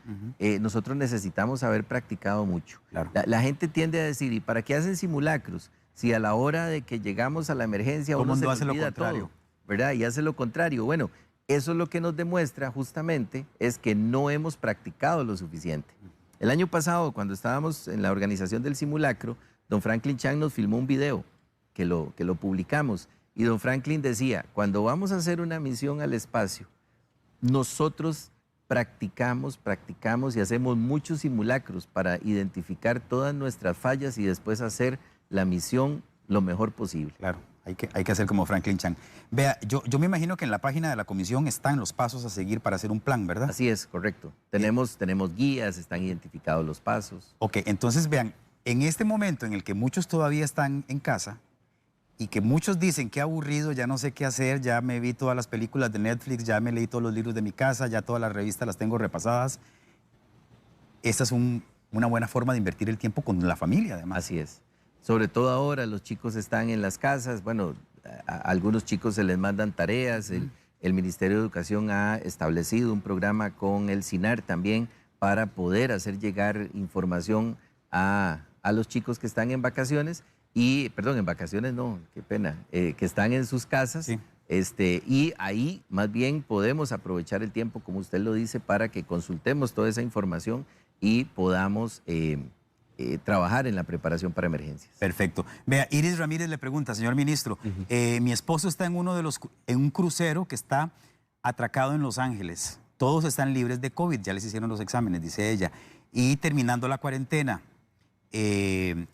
Nosotros necesitamos haber practicado mucho. Claro. La gente tiende a decir, ¿y para qué hacen simulacros? Si a la hora de que llegamos a la emergencia uno se hace olvida lo contrario. todo, ¿verdad? Y hace lo contrario. Bueno, eso es lo que nos demuestra justamente es que no hemos practicado lo suficiente. El año pasado, cuando estábamos en la organización del simulacro, don Franklin Chang nos filmó un video que lo publicamos. Y don Franklin decía, cuando vamos a hacer una misión al espacio, nosotros practicamos y hacemos muchos simulacros para identificar todas nuestras fallas y después hacer la misión lo mejor posible. Claro, hay que hacer como Franklin Chang. Vea, yo me imagino que en la página de la comisión están los pasos a seguir para hacer un plan, ¿verdad? Así es, correcto. Tenemos guías, están identificados los pasos. Ok, entonces vean, en este momento en el que muchos todavía están en casa, y que muchos dicen que aburrido, ya no sé qué hacer, ya me vi todas las películas de Netflix, ya me leí todos los libros de mi casa, ya todas las revistas las tengo repasadas. Esta es una buena forma de invertir el tiempo con la familia, además. Así es. Sobre todo ahora los chicos están en las casas, bueno, a algunos chicos se les mandan tareas, el Ministerio de Educación ha establecido un programa con el SINAR también para poder hacer llegar información a los chicos que están en vacaciones. En vacaciones no, qué pena, que están en sus casas, sí. Y ahí más bien podemos aprovechar el tiempo, como usted lo dice, para que consultemos toda esa información y podamos trabajar en la preparación para emergencias. Perfecto. Vea, Iris Ramírez le pregunta, señor ministro, mi esposo está en un crucero que está atracado en Los Ángeles. Todos están libres de COVID, ya les hicieron los exámenes, dice ella, y terminando la cuarentena.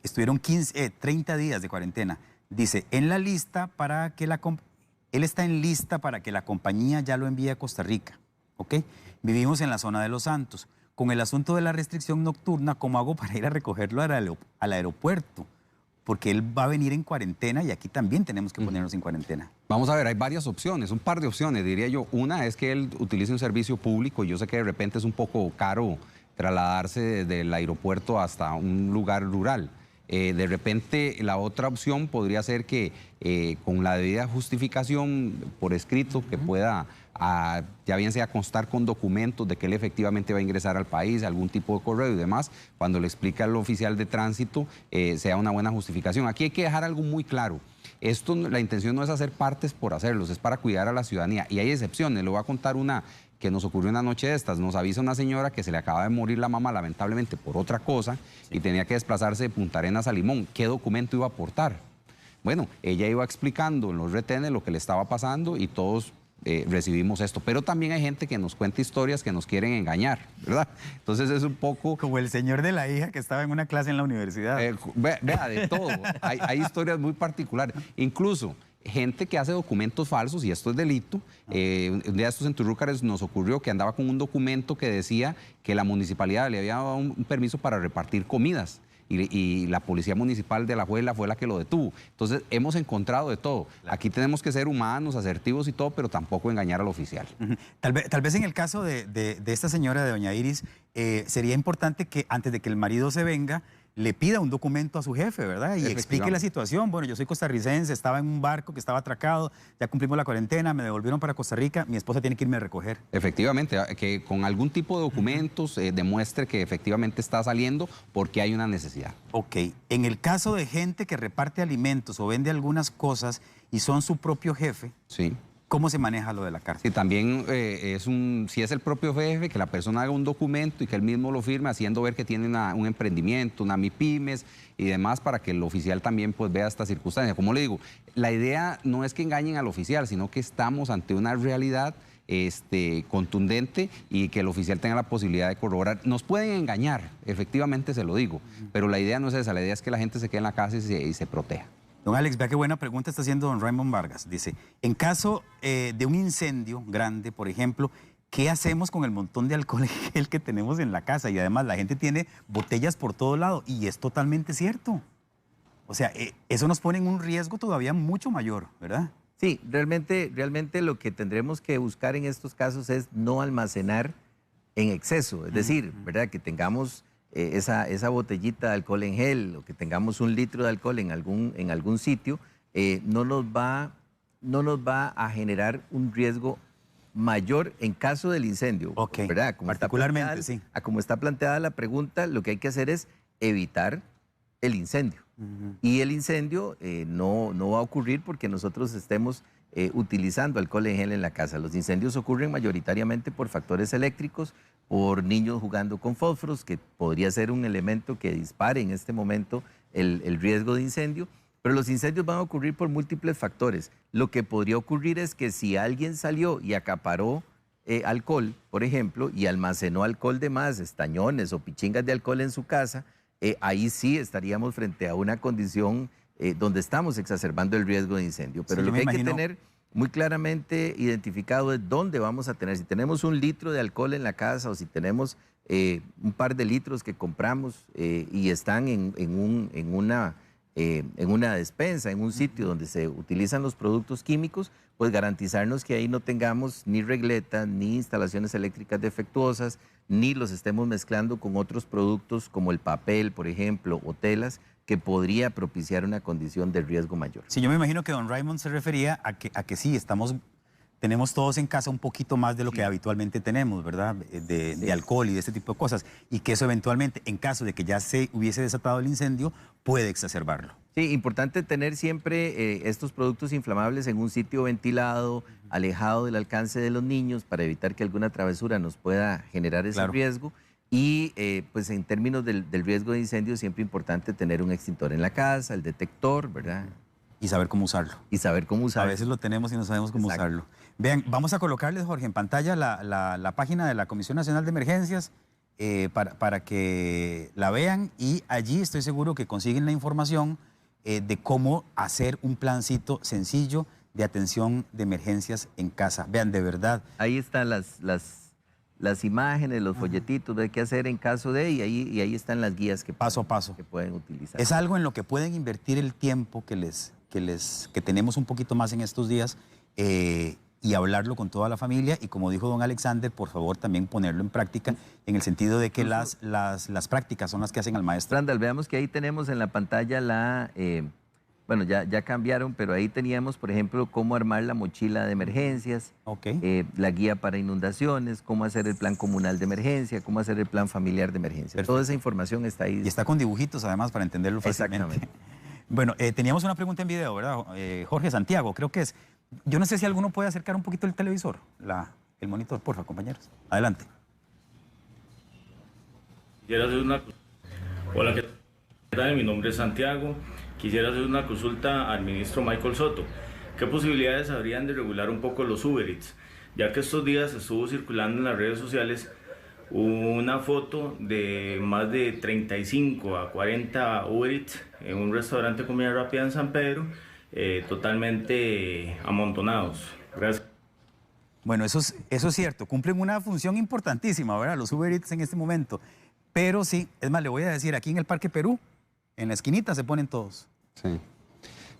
Estuvieron 30 días de cuarentena. Dice, en la lista para que él está en lista para que la compañía ya lo envíe a Costa Rica, ¿ok? Vivimos en la zona de Los Santos. Con el asunto de la restricción nocturna, ¿cómo hago para ir a recogerlo al aeropuerto? Porque él va a venir en cuarentena y aquí también tenemos que ponernos en cuarentena. Vamos a ver, hay varias opciones, un par de opciones, diría yo. Una es que él utilice un servicio público. Yo sé que de repente es un poco caro trasladarse del aeropuerto hasta un lugar rural. De repente, la otra opción podría ser que con la debida justificación por escrito, que pueda, ya bien sea constar con documentos de que él efectivamente va a ingresar al país, algún tipo de correo y demás, cuando le explique al oficial de tránsito, sea una buena justificación. Aquí hay que dejar algo muy claro. Esto, la intención no es hacer partes por hacerlos, es para cuidar a la ciudadanía. Y hay excepciones. Le voy a contar una que nos ocurrió una noche de estas. Nos avisa una señora que se le acaba de morir la mamá, lamentablemente, por otra cosa, y tenía que desplazarse de Punta Arenas a Limón. ¿Qué documento iba a aportar? Bueno, ella iba explicando en los retenes lo que le estaba pasando y todos recibimos esto. Pero también hay gente que nos cuenta historias que nos quieren engañar, ¿verdad? Entonces es un poco... Como el señor de la hija que estaba en una clase en la universidad. Vea, de todo. Hay historias muy particulares. Incluso gente que hace documentos falsos, y esto es delito. Un día de estos en Turrúcares nos ocurrió que andaba con un documento que decía que la municipalidad le había dado un permiso para repartir comidas. y la policía municipal de Alajuela fue la que lo detuvo. Entonces, hemos encontrado de todo. Aquí tenemos que ser humanos, asertivos y todo, pero tampoco engañar al oficial. Tal vez en el caso de esta señora, de doña Iris, sería importante que antes de que el marido se venga, le pida un documento a su jefe, ¿verdad? Y explique la situación. Bueno, yo soy costarricense, estaba en un barco que estaba atracado, ya cumplimos la cuarentena, me devolvieron para Costa Rica, mi esposa tiene que irme a recoger. Efectivamente, que con algún tipo de documentos demuestre que efectivamente está saliendo porque hay una necesidad. Ok, en el caso de gente que reparte alimentos o vende algunas cosas y son su propio jefe, Sí. ¿cómo se maneja lo de la cárcel? Sí, también si es el propio jefe, que la persona haga un documento y que él mismo lo firme, haciendo ver que tiene un emprendimiento, una MIPYMES y demás, para que el oficial también pues vea esta circunstancia. Como le digo, la idea no es que engañen al oficial, sino que estamos ante una realidad contundente y que el oficial tenga la posibilidad de corroborar. Nos pueden engañar, efectivamente se lo digo, pero la idea no es esa, la idea es que la gente se quede en la casa y se proteja. Don Alex, vea qué buena pregunta está haciendo don Raymond Vargas. Dice, en caso de un incendio grande, por ejemplo, ¿qué hacemos con el montón de alcohol gel que tenemos en la casa? Y además la gente tiene botellas por todo lado y es totalmente cierto. O sea, eso nos pone en un riesgo todavía mucho mayor, ¿verdad? Sí, realmente lo que tendremos que buscar en estos casos es no almacenar en exceso. Es decir, ¿verdad? Que tengamos esa botellita de alcohol en gel o que tengamos 1 litro de alcohol en algún sitio, no nos va a generar un riesgo mayor en caso del incendio. Ok, ¿verdad? particularmente, sí. Como está planteada la pregunta, lo que hay que hacer es evitar el incendio. Y el incendio no va a ocurrir porque nosotros estemos utilizando alcohol en gel en la casa. Los incendios ocurren mayoritariamente por factores eléctricos, por niños jugando con fósforos, que podría ser un elemento que dispare en este momento el riesgo de incendio, pero los incendios van a ocurrir por múltiples factores. Lo que podría ocurrir es que si alguien salió y acaparó alcohol, por ejemplo, y almacenó alcohol de más, estañones o pichingas de alcohol en su casa, ahí sí estaríamos frente a una condición donde estamos exacerbando el riesgo de incendio. Pero Sí, lo que hay que tener muy claramente identificado es dónde vamos a tener. Si tenemos 1 litro de alcohol en la casa o si tenemos un par de litros que compramos y están en una despensa, en un sitio donde se utilizan los productos químicos, pues garantizarnos que ahí no tengamos ni regletas, ni instalaciones eléctricas defectuosas, ni los estemos mezclando con otros productos como el papel, por ejemplo, o telas, que podría propiciar una condición de riesgo mayor. Sí, yo me imagino que don Raymond se refería a que sí, tenemos todos en casa un poquito más de lo que habitualmente tenemos, ¿verdad? De alcohol y de este tipo de cosas. Y que eso eventualmente, en caso de que ya se hubiese desatado el incendio, puede exacerbarlo. Sí, importante tener siempre estos productos inflamables en un sitio ventilado, alejado del alcance de los niños, para evitar que alguna travesura nos pueda generar ese riesgo. Y pues en términos del riesgo de incendio, siempre importante tener un extintor en la casa, el detector, ¿verdad? Y saber cómo usarlo. Y saber cómo usarlo. A veces lo tenemos y no sabemos cómo usarlo. Vean, vamos a colocarles, Jorge, en pantalla la página de la Comisión Nacional de Emergencias para que la vean, y allí estoy seguro que consiguen la información de cómo hacer un plancito sencillo de atención de emergencias en casa. Vean, de verdad. Ahí están las imágenes, los folletitos de qué hacer en caso de, y ahí están las guías que paso a paso que pueden utilizar. Es algo en lo que pueden invertir el tiempo que tenemos un poquito más en estos días, y hablarlo con toda la familia, y como dijo don Alexander, por favor también ponerlo en práctica, en el sentido de que las prácticas son las que hacen al maestro. Randall, veamos que ahí tenemos en la pantalla bueno, ya cambiaron, pero ahí teníamos, por ejemplo, cómo armar la mochila de emergencias, la guía para inundaciones, cómo hacer el plan comunal de emergencia, cómo hacer el plan familiar de emergencia. Perfecto. Toda esa información está ahí. Y está con dibujitos, además, para entenderlo fácilmente. Exactamente. Bueno, teníamos una pregunta en video, ¿verdad? Jorge Santiago, creo que es. Yo no sé si alguno puede acercar un poquito el televisor, el monitor, por favor, compañeros. Adelante. Quisiera hacer una... Hola, ¿qué tal? Mi nombre es Santiago. Quisiera hacer una consulta al ministro Michael Soto. ¿Qué posibilidades habrían de regular un poco los Uber Eats? Ya que estos días estuvo circulando en las redes sociales una foto de más de 35 a 40 Uber Eats en un restaurante de comida rápida en San Pedro, totalmente amontonados. Gracias. Bueno, eso es cierto, cumplen una función importantísima, ¿verdad? Los Uber Eats en este momento. Pero sí, es más, le voy a decir, aquí en el Parque Perú En la esquinita se ponen todos. Sí.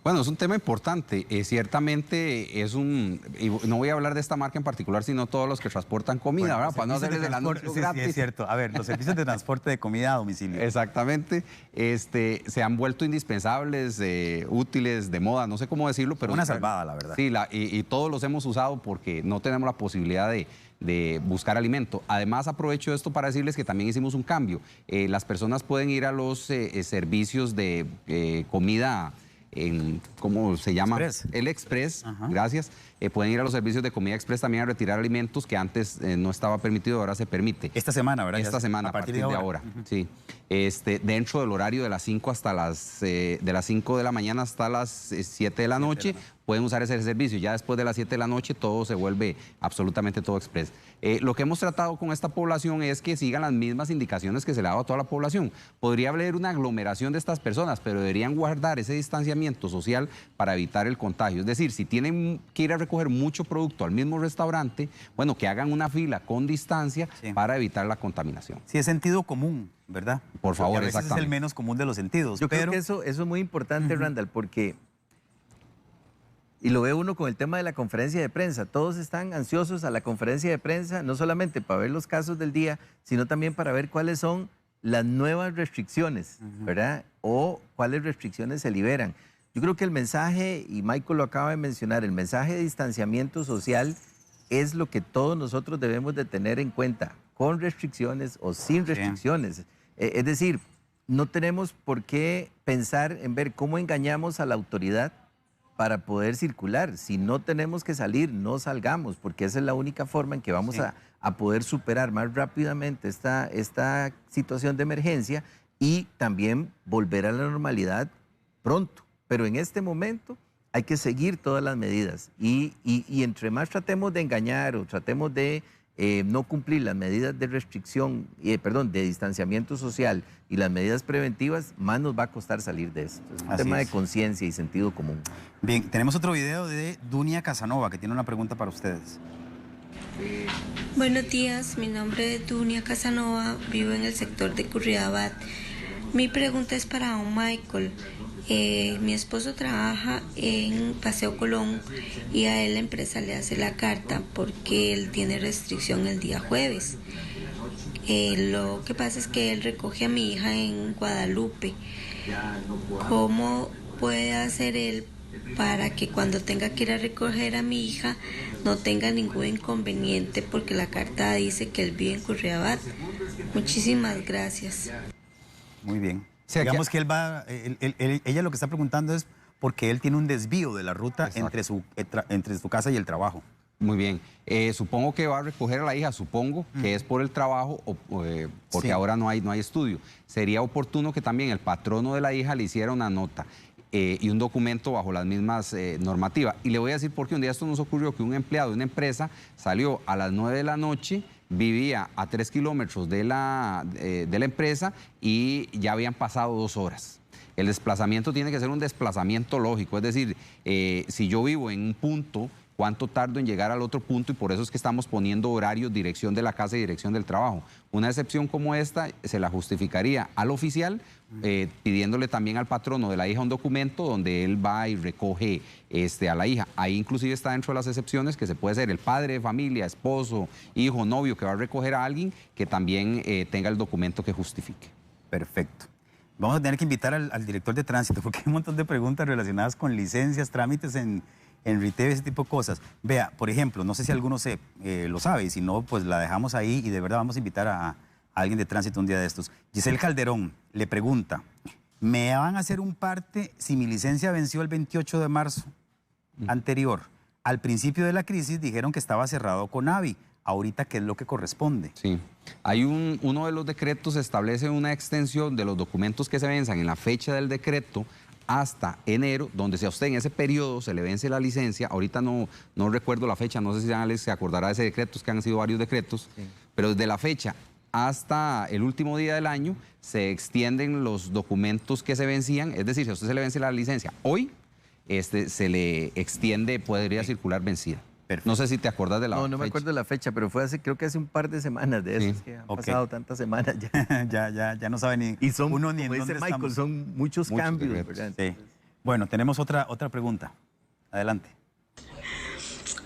Bueno, es un tema importante. Ciertamente es un... Y no voy a hablar de esta marca en particular, sino todos los que transportan comida, Bueno, ¿verdad? Para no hacerles el anuncio gratis. Sí, es cierto. A ver, los servicios de transporte de comida a domicilio. Exactamente. Se han vuelto indispensables, útiles, de moda, no sé cómo decirlo, pero... Una salvada, la verdad. Sí, y todos los hemos usado porque no tenemos la posibilidad de buscar alimento. Además, aprovecho esto para decirles que también hicimos un cambio. Las personas pueden ir a los servicios de comida... ¿cómo se llama? Express. El Express, Ajá. Gracias. Pueden ir a los servicios de comida express también a retirar alimentos que antes no estaba permitido, ahora se permite. Esta semana, ¿verdad? Esta semana, a partir de ahora. Sí. Dentro del horario de las 5 hasta de las 5 de la mañana hasta las 7 de la noche, pueden usar ese servicio. Ya después de las 7 de la noche todo se vuelve absolutamente todo express. Lo que hemos tratado con esta población es que sigan las mismas indicaciones que se le ha dado a toda la población. Podría haber una aglomeración de estas personas, pero deberían guardar ese distanciamiento social para evitar el contagio. Es decir, si tienen que ir a recoger mucho producto al mismo restaurante, bueno, que hagan una fila con distancia para evitar la contaminación. Sí, es sentido común, ¿verdad? Por favor, a veces exactamente. es el menos común de los sentidos. Yo creo que eso es muy importante, Randall, porque, y lo ve uno con el tema de la conferencia de prensa, todos están ansiosos a la conferencia de prensa, no solamente para ver los casos del día, sino también para ver cuáles son las nuevas restricciones, ¿verdad? O cuáles restricciones se liberan. Yo creo que el mensaje, y Michael lo acaba de mencionar, el mensaje de distanciamiento social es lo que todos nosotros debemos de tener en cuenta, con restricciones o sin restricciones. Es decir, no tenemos por qué pensar en ver cómo engañamos a la autoridad para poder circular. Si no tenemos que salir, no salgamos, porque esa es la única forma en que vamos a poder superar más rápidamente esta situación de emergencia y también volver a la normalidad pronto. Pero en este momento hay que seguir todas las medidas y entre más tratemos de engañar o tratemos de no cumplir las medidas de restricción, de distanciamiento social y las medidas preventivas, más nos va a costar salir de esto. Es un tema de conciencia y sentido común. Bien, tenemos otro video de Dunia Casanova, que tiene una pregunta para ustedes. Buenos días, mi nombre es Dunia Casanova, vivo en el sector de Curridabat. Mi pregunta es para don Michael. Mi esposo trabaja en Paseo Colón y a él la empresa le hace la carta porque él tiene restricción el día jueves. Lo que pasa es que él recoge a mi hija en Guadalupe. ¿Cómo puede hacer él para que cuando tenga que ir a recoger a mi hija no tenga ningún inconveniente? Porque la carta dice que él vive en Curridabat. Muchísimas gracias. Muy bien. Sí, digamos que él va, ella lo que está preguntando es porque él tiene un desvío de la ruta entre su casa y el trabajo. Muy bien. Supongo que va a recoger a la hija, supongo que es por el trabajo o porque ahora no hay estudio. Sería oportuno que también el patrono de la hija le hiciera una nota y un documento bajo las mismas normativas. Y le voy a decir por qué un día esto nos ocurrió, que un empleado de una empresa salió a las 9 de la noche, vivía a 3 kilómetros de la empresa y ya habían pasado 2 horas. El desplazamiento tiene que ser un desplazamiento lógico, es decir, si yo vivo en un punto, ¿cuánto tardo en llegar al otro punto? Y por eso es que estamos poniendo horarios, dirección de la casa y dirección del trabajo. Una excepción como esta se la justificaría al oficial, pidiéndole también al patrono de la hija un documento donde él va y recoge a la hija. Ahí inclusive está dentro de las excepciones que se puede ser el padre de familia, esposo, hijo, novio que va a recoger a alguien que también tenga el documento que justifique. Perfecto. Vamos a tener que invitar al director de tránsito porque hay un montón de preguntas relacionadas con licencias, trámites en retail, ese tipo de cosas. Vea, por ejemplo, no sé si alguno lo sabe y si no, pues la dejamos ahí y de verdad vamos a invitar a alguien de tránsito un día de estos. Giselle Calderón le pregunta, ¿me van a hacer un parte si mi licencia venció el 28 de marzo anterior? Al principio de la crisis dijeron que estaba cerrado con AVI. Ahorita, ¿qué es lo que corresponde? Sí. Hay uno de los decretos establece una extensión de los documentos que se venzan en la fecha del decreto hasta enero, donde si a usted en ese periodo se le vence la licencia, ahorita no recuerdo la fecha, no sé si Alex se acordará de ese decreto, es que han sido varios decretos, pero desde la fecha hasta el último día del año se extienden los documentos que se vencían, es decir, si a usted se le vence la licencia hoy, se le extiende, podría circular vencida. Perfecto. No sé si te acordás de la No, no me fecha. acuerdo de la fecha, pero fue creo que hace un par de semanas de eso. Sí. Que han Ok. pasado tantas semanas ya. ya no sabe ni Y son, uno ni en como dice dónde Michael, estamos. son muchos cambios, decretos. ¿verdad? Sí. Bueno, tenemos otra pregunta. Adelante.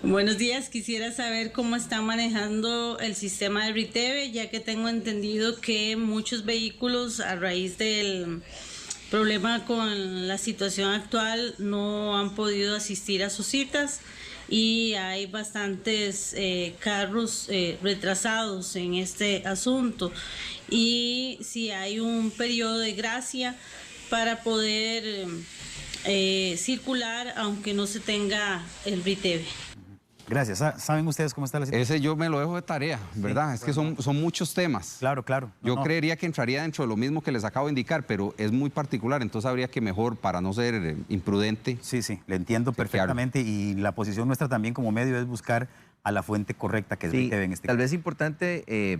Buenos días, quisiera saber cómo están manejando el sistema de RITEVE, ya que tengo entendido que muchos vehículos a raíz del problema con la situación actual no han podido asistir a sus citas y hay bastantes carros retrasados en este asunto, y si hay un periodo de gracia para poder circular aunque no se tenga el RITEVE. Gracias. ¿Saben ustedes cómo está la situación? Ese yo me lo dejo de tarea, ¿verdad? Es que son muchos temas. Claro. Yo No. creería que entraría dentro de lo mismo que les acabo de indicar, pero es muy particular, entonces habría que mejor, para no ser imprudente. Sí, le entiendo perfectamente y la posición nuestra también como medio es buscar a la fuente correcta, que es Sí, RITEVE en este tal caso. vez importante,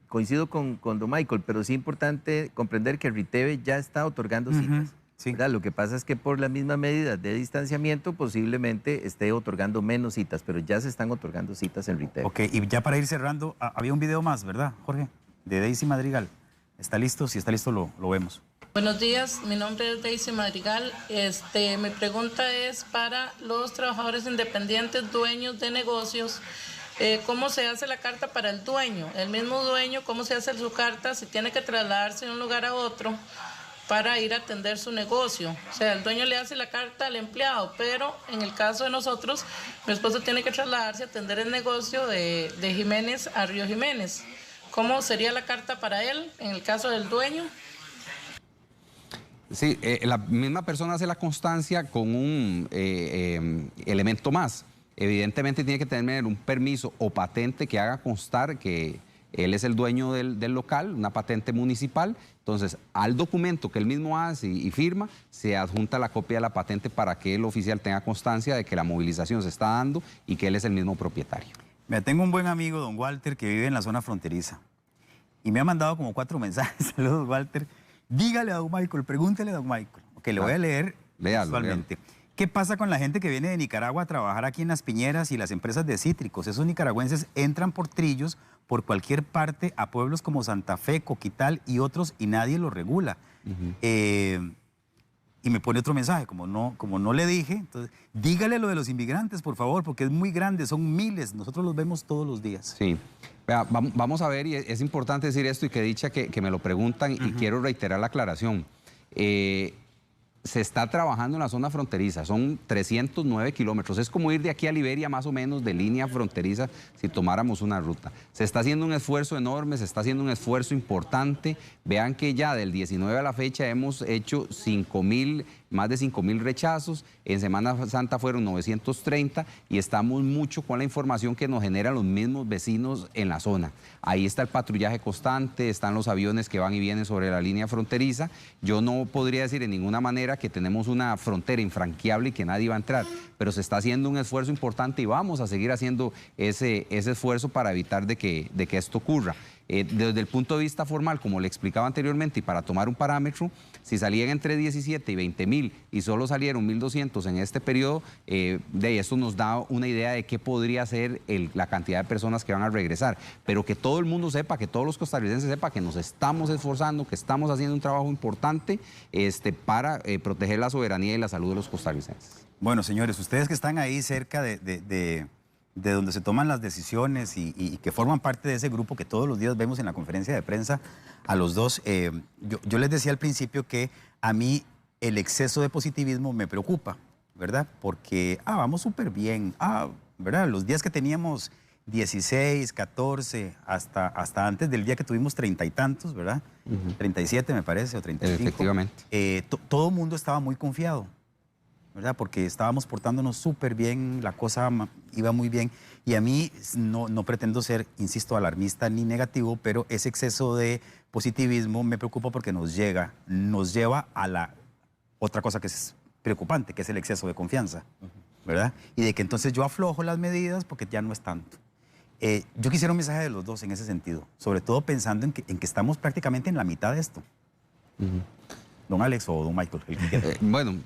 coincido con don Michael, pero sí importante comprender que RITEVE ya está otorgando citas. Sí. ¿Verdad? Lo que pasa es que por las mismas medidas de distanciamiento posiblemente esté otorgando menos citas, pero ya se están otorgando citas en RITEVE. Ok, y ya para ir cerrando, había un video más, ¿verdad, Jorge? De Daisy Madrigal. ¿Está listo? Si está listo, lo vemos. Buenos días, mi nombre es Daisy Madrigal. Mi pregunta es para los trabajadores independientes, dueños de negocios. ¿Cómo se hace la carta para el dueño? El mismo dueño, ¿cómo se hace su carta si tiene que trasladarse de un lugar a otro para ir a atender su negocio? O sea, el dueño le hace la carta al empleado, pero en el caso de nosotros, mi esposo tiene que trasladarse a atender el negocio de Jiménez a Río Jiménez. ¿Cómo sería la carta para él en el caso del dueño? Sí, la misma persona hace la constancia con un elemento más. Evidentemente tiene que tener un permiso o patente que haga constar que él es el dueño del local, una patente municipal. Entonces, al documento que él mismo hace y firma, se adjunta la copia de la patente para que el oficial tenga constancia de que la movilización se está dando y que él es el mismo propietario. Mira, tengo un buen amigo, don Walter, que vive en la zona fronteriza. Y me ha mandado como 4 mensajes. Saludos, Walter. Dígale a don Michael, pregúntele a don Michael. Ok, le voy a leer textualmente. ¿Qué pasa con la gente que viene de Nicaragua a trabajar aquí en Las Piñeras y las empresas de cítricos? Esos nicaragüenses entran por trillos por cualquier parte a pueblos como Santa Fe, Coquital y otros y nadie los regula. Y me pone otro mensaje, como no le dije, entonces dígale lo de los inmigrantes, por favor, porque es muy grande, son miles, nosotros los vemos todos los días. Sí. Vea, vamos a ver, y es importante decir esto y que dicha que me lo preguntan y quiero reiterar la aclaración. Se está trabajando en la zona fronteriza, son 309 kilómetros, es como ir de aquí a Liberia más o menos de línea fronteriza si tomáramos una ruta. Se está haciendo un esfuerzo enorme, se está haciendo un esfuerzo importante. Vean que ya del 19 a la fecha hemos hecho más de 5,000 rechazos, en Semana Santa fueron 930 y estamos mucho con la información que nos generan los mismos vecinos en la zona. Ahí está el patrullaje constante, están los aviones que van y vienen sobre la línea fronteriza. Yo no podría decir en ninguna manera que tenemos una frontera infranqueable y que nadie va a entrar, pero se está haciendo un esfuerzo importante y vamos a seguir haciendo ese esfuerzo para evitar de que esto ocurra. Desde el punto de vista formal, como le explicaba anteriormente, y para tomar un parámetro, si salían entre 17 y 20,000 y solo salieron 1,200 en este periodo, de eso nos da una idea de qué podría ser la cantidad de personas que van a regresar. Pero que todo el mundo sepa, que todos los costarricenses sepan que nos estamos esforzando, que estamos haciendo un trabajo importante para proteger la soberanía y la salud de los costarricenses. Bueno, señores, ustedes que están ahí cerca de donde se toman las decisiones y que forman parte de ese grupo que todos los días vemos en la conferencia de prensa a los dos, yo les decía al principio que a mí el exceso de positivismo me preocupa, ¿verdad? Porque, vamos súper bien, ¿verdad? Los días que teníamos 16, 14, hasta antes del día que tuvimos 30 y tantos, ¿verdad? 37 me parece, o 35. Efectivamente. Todo el mundo estaba muy confiado, ¿verdad? Porque estábamos portándonos súper bien, la cosa iba muy bien. Y a mí no pretendo ser, insisto, alarmista ni negativo, pero ese exceso de positivismo me preocupa porque nos lleva a la otra cosa que es preocupante, que es el exceso de confianza, ¿verdad? Y de que entonces yo aflojo las medidas porque ya no es tanto. Yo quisiera un mensaje de los dos en ese sentido, sobre todo pensando en que estamos prácticamente en la mitad de esto. Don Alex o don Michael. Bueno,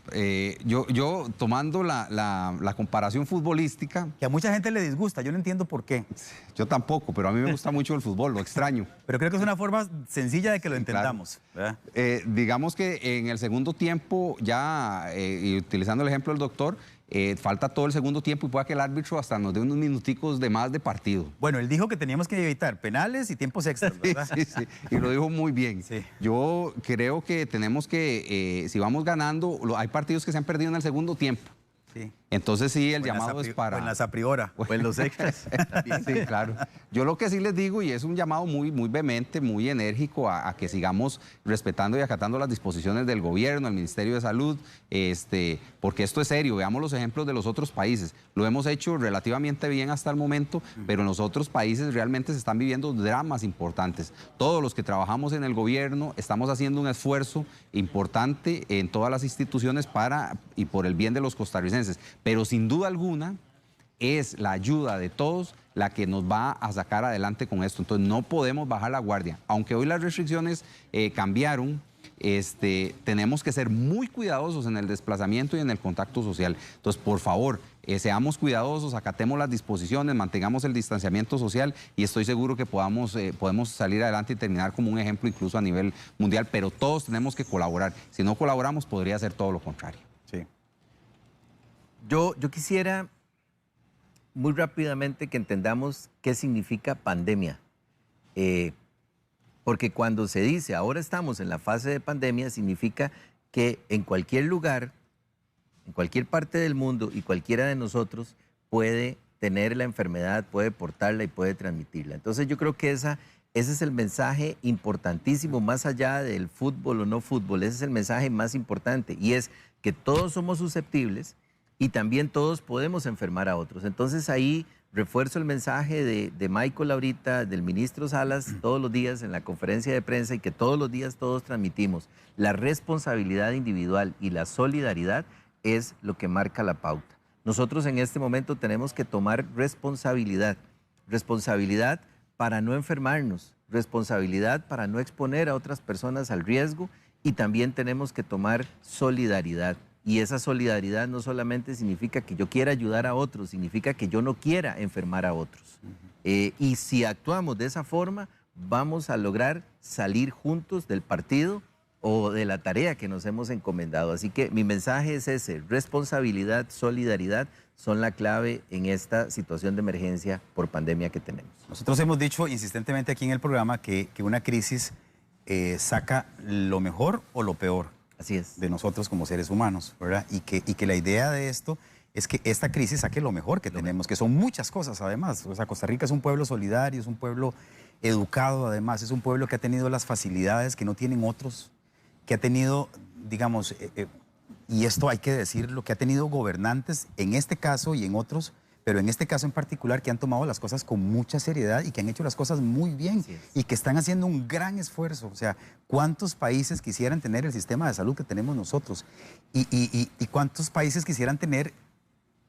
yo tomando la comparación futbolística... Que a mucha gente le disgusta, yo no entiendo por qué. Yo tampoco, pero a mí me gusta mucho el fútbol, lo extraño. Pero creo que es una forma sencilla de que lo entendamos. Claro. Digamos que en el segundo tiempo, ya y utilizando el ejemplo del doctor, falta todo el segundo tiempo y pueda que el árbitro hasta nos dé unos minuticos de más de partido. Bueno, él dijo que teníamos que evitar penales y tiempos extras, ¿verdad? Sí, y lo dijo muy bien. Sí. Yo creo que tenemos que, si vamos ganando, hay partidos que se han perdido en el segundo tiempo. Sí. Entonces sí, el llamado es para... En las a priora. O en los extras. Sí, claro. Yo lo que sí les digo, y es un llamado muy vehemente, muy enérgico, a que sigamos respetando y acatando las disposiciones del gobierno, el Ministerio de Salud, porque esto es serio. Veamos los ejemplos de los otros países. Lo hemos hecho relativamente bien hasta el momento, pero en los otros países realmente se están viviendo dramas importantes. Todos los que trabajamos en el gobierno estamos haciendo un esfuerzo importante en todas las instituciones y por el bien de los costarricenses. Pero sin duda alguna es la ayuda de todos la que nos va a sacar adelante con esto. Entonces no podemos bajar la guardia. Aunque hoy las restricciones cambiaron, tenemos que ser muy cuidadosos en el desplazamiento y en el contacto social. Entonces, por favor, seamos cuidadosos, acatemos las disposiciones, mantengamos el distanciamiento social y estoy seguro que podemos salir adelante y terminar como un ejemplo incluso a nivel mundial, pero todos tenemos que colaborar. Si no colaboramos, podría ser todo lo contrario. Sí. Yo quisiera muy rápidamente que entendamos qué significa pandemia. Porque cuando se dice ahora estamos en la fase de pandemia, significa que en cualquier lugar, en cualquier parte del mundo y cualquiera de nosotros puede tener la enfermedad, puede portarla y puede transmitirla. Entonces yo creo que ese es el mensaje importantísimo, más allá del fútbol o no fútbol, ese es el mensaje más importante y es que todos somos susceptibles y también todos podemos enfermar a otros. Entonces ahí refuerzo el mensaje de Michael ahorita, del ministro Salas, todos los días en la conferencia de prensa y que todos los días todos transmitimos. La responsabilidad individual y la solidaridad es lo que marca la pauta. Nosotros en este momento tenemos que tomar responsabilidad para no enfermarnos, responsabilidad para no exponer a otras personas al riesgo y también tenemos que tomar solidaridad. Y esa solidaridad no solamente significa que yo quiera ayudar a otros, significa que yo no quiera enfermar a otros. Y si actuamos de esa forma, vamos a lograr salir juntos del partido o de la tarea que nos hemos encomendado. Así que mi mensaje es ese: responsabilidad, solidaridad son la clave en esta situación de emergencia por pandemia que tenemos. Nosotros hemos dicho insistentemente aquí en el programa que una crisis saca lo mejor o lo peor. Así es. De nosotros como seres humanos, ¿verdad? Y que la idea de esto es que esta crisis saque lo mejor que tenemos, que son muchas cosas además. O sea, Costa Rica es un pueblo solidario, es un pueblo educado además, es un pueblo que ha tenido las facilidades que no tienen otros, que ha tenido, digamos, y esto hay que decirlo, que ha tenido gobernantes en este caso y en otros, pero en este caso en particular que han tomado las cosas con mucha seriedad y que han hecho las cosas muy bien y que están haciendo un gran esfuerzo. O sea, ¿cuántos países quisieran tener el sistema de salud que tenemos nosotros? Y cuántos países quisieran tener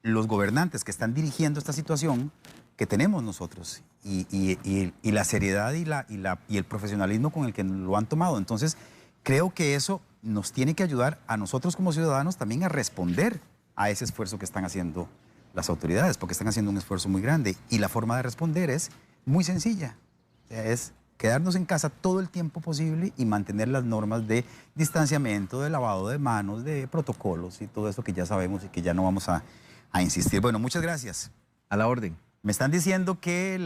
los gobernantes que están dirigiendo esta situación que tenemos nosotros? Y la seriedad y el profesionalismo con el que lo han tomado. Entonces, creo que eso nos tiene que ayudar a nosotros como ciudadanos también a responder a ese esfuerzo que están haciendo las autoridades, porque están haciendo un esfuerzo muy grande. Y la forma de responder es muy sencilla. O sea, es quedarnos en casa todo el tiempo posible y mantener las normas de distanciamiento, de lavado de manos, de protocolos y todo eso que ya sabemos y que ya no vamos a insistir. Bueno, muchas gracias. A la orden. Me están diciendo que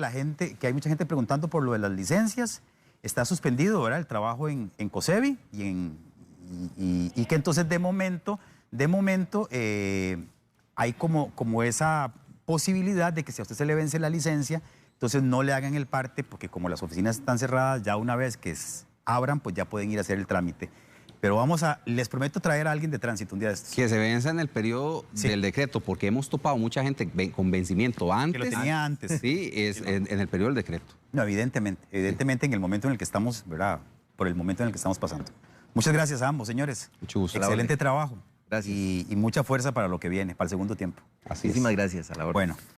que hay mucha gente preguntando por lo de las licencias. Está suspendido, ¿verdad?, el trabajo en COSEBI y que entonces de momento hay como esa posibilidad de que si a usted se le vence la licencia, entonces no le hagan el parte, porque como las oficinas están cerradas, ya una vez que abran, pues ya pueden ir a hacer el trámite. Pero les prometo traer a alguien de tránsito un día de estos. Que se venza en el periodo del decreto, porque hemos topado mucha gente con vencimiento antes. Que lo tenía antes. Sí, en el periodo del decreto. No, evidentemente en el momento en el que estamos, ¿verdad?, por el momento en el que estamos pasando. Muchas gracias a ambos, señores. Mucho gusto. Excelente trabajo. Gracias. Y mucha fuerza para lo que viene, para el segundo tiempo. Muchísimas gracias, a la orden. Bueno.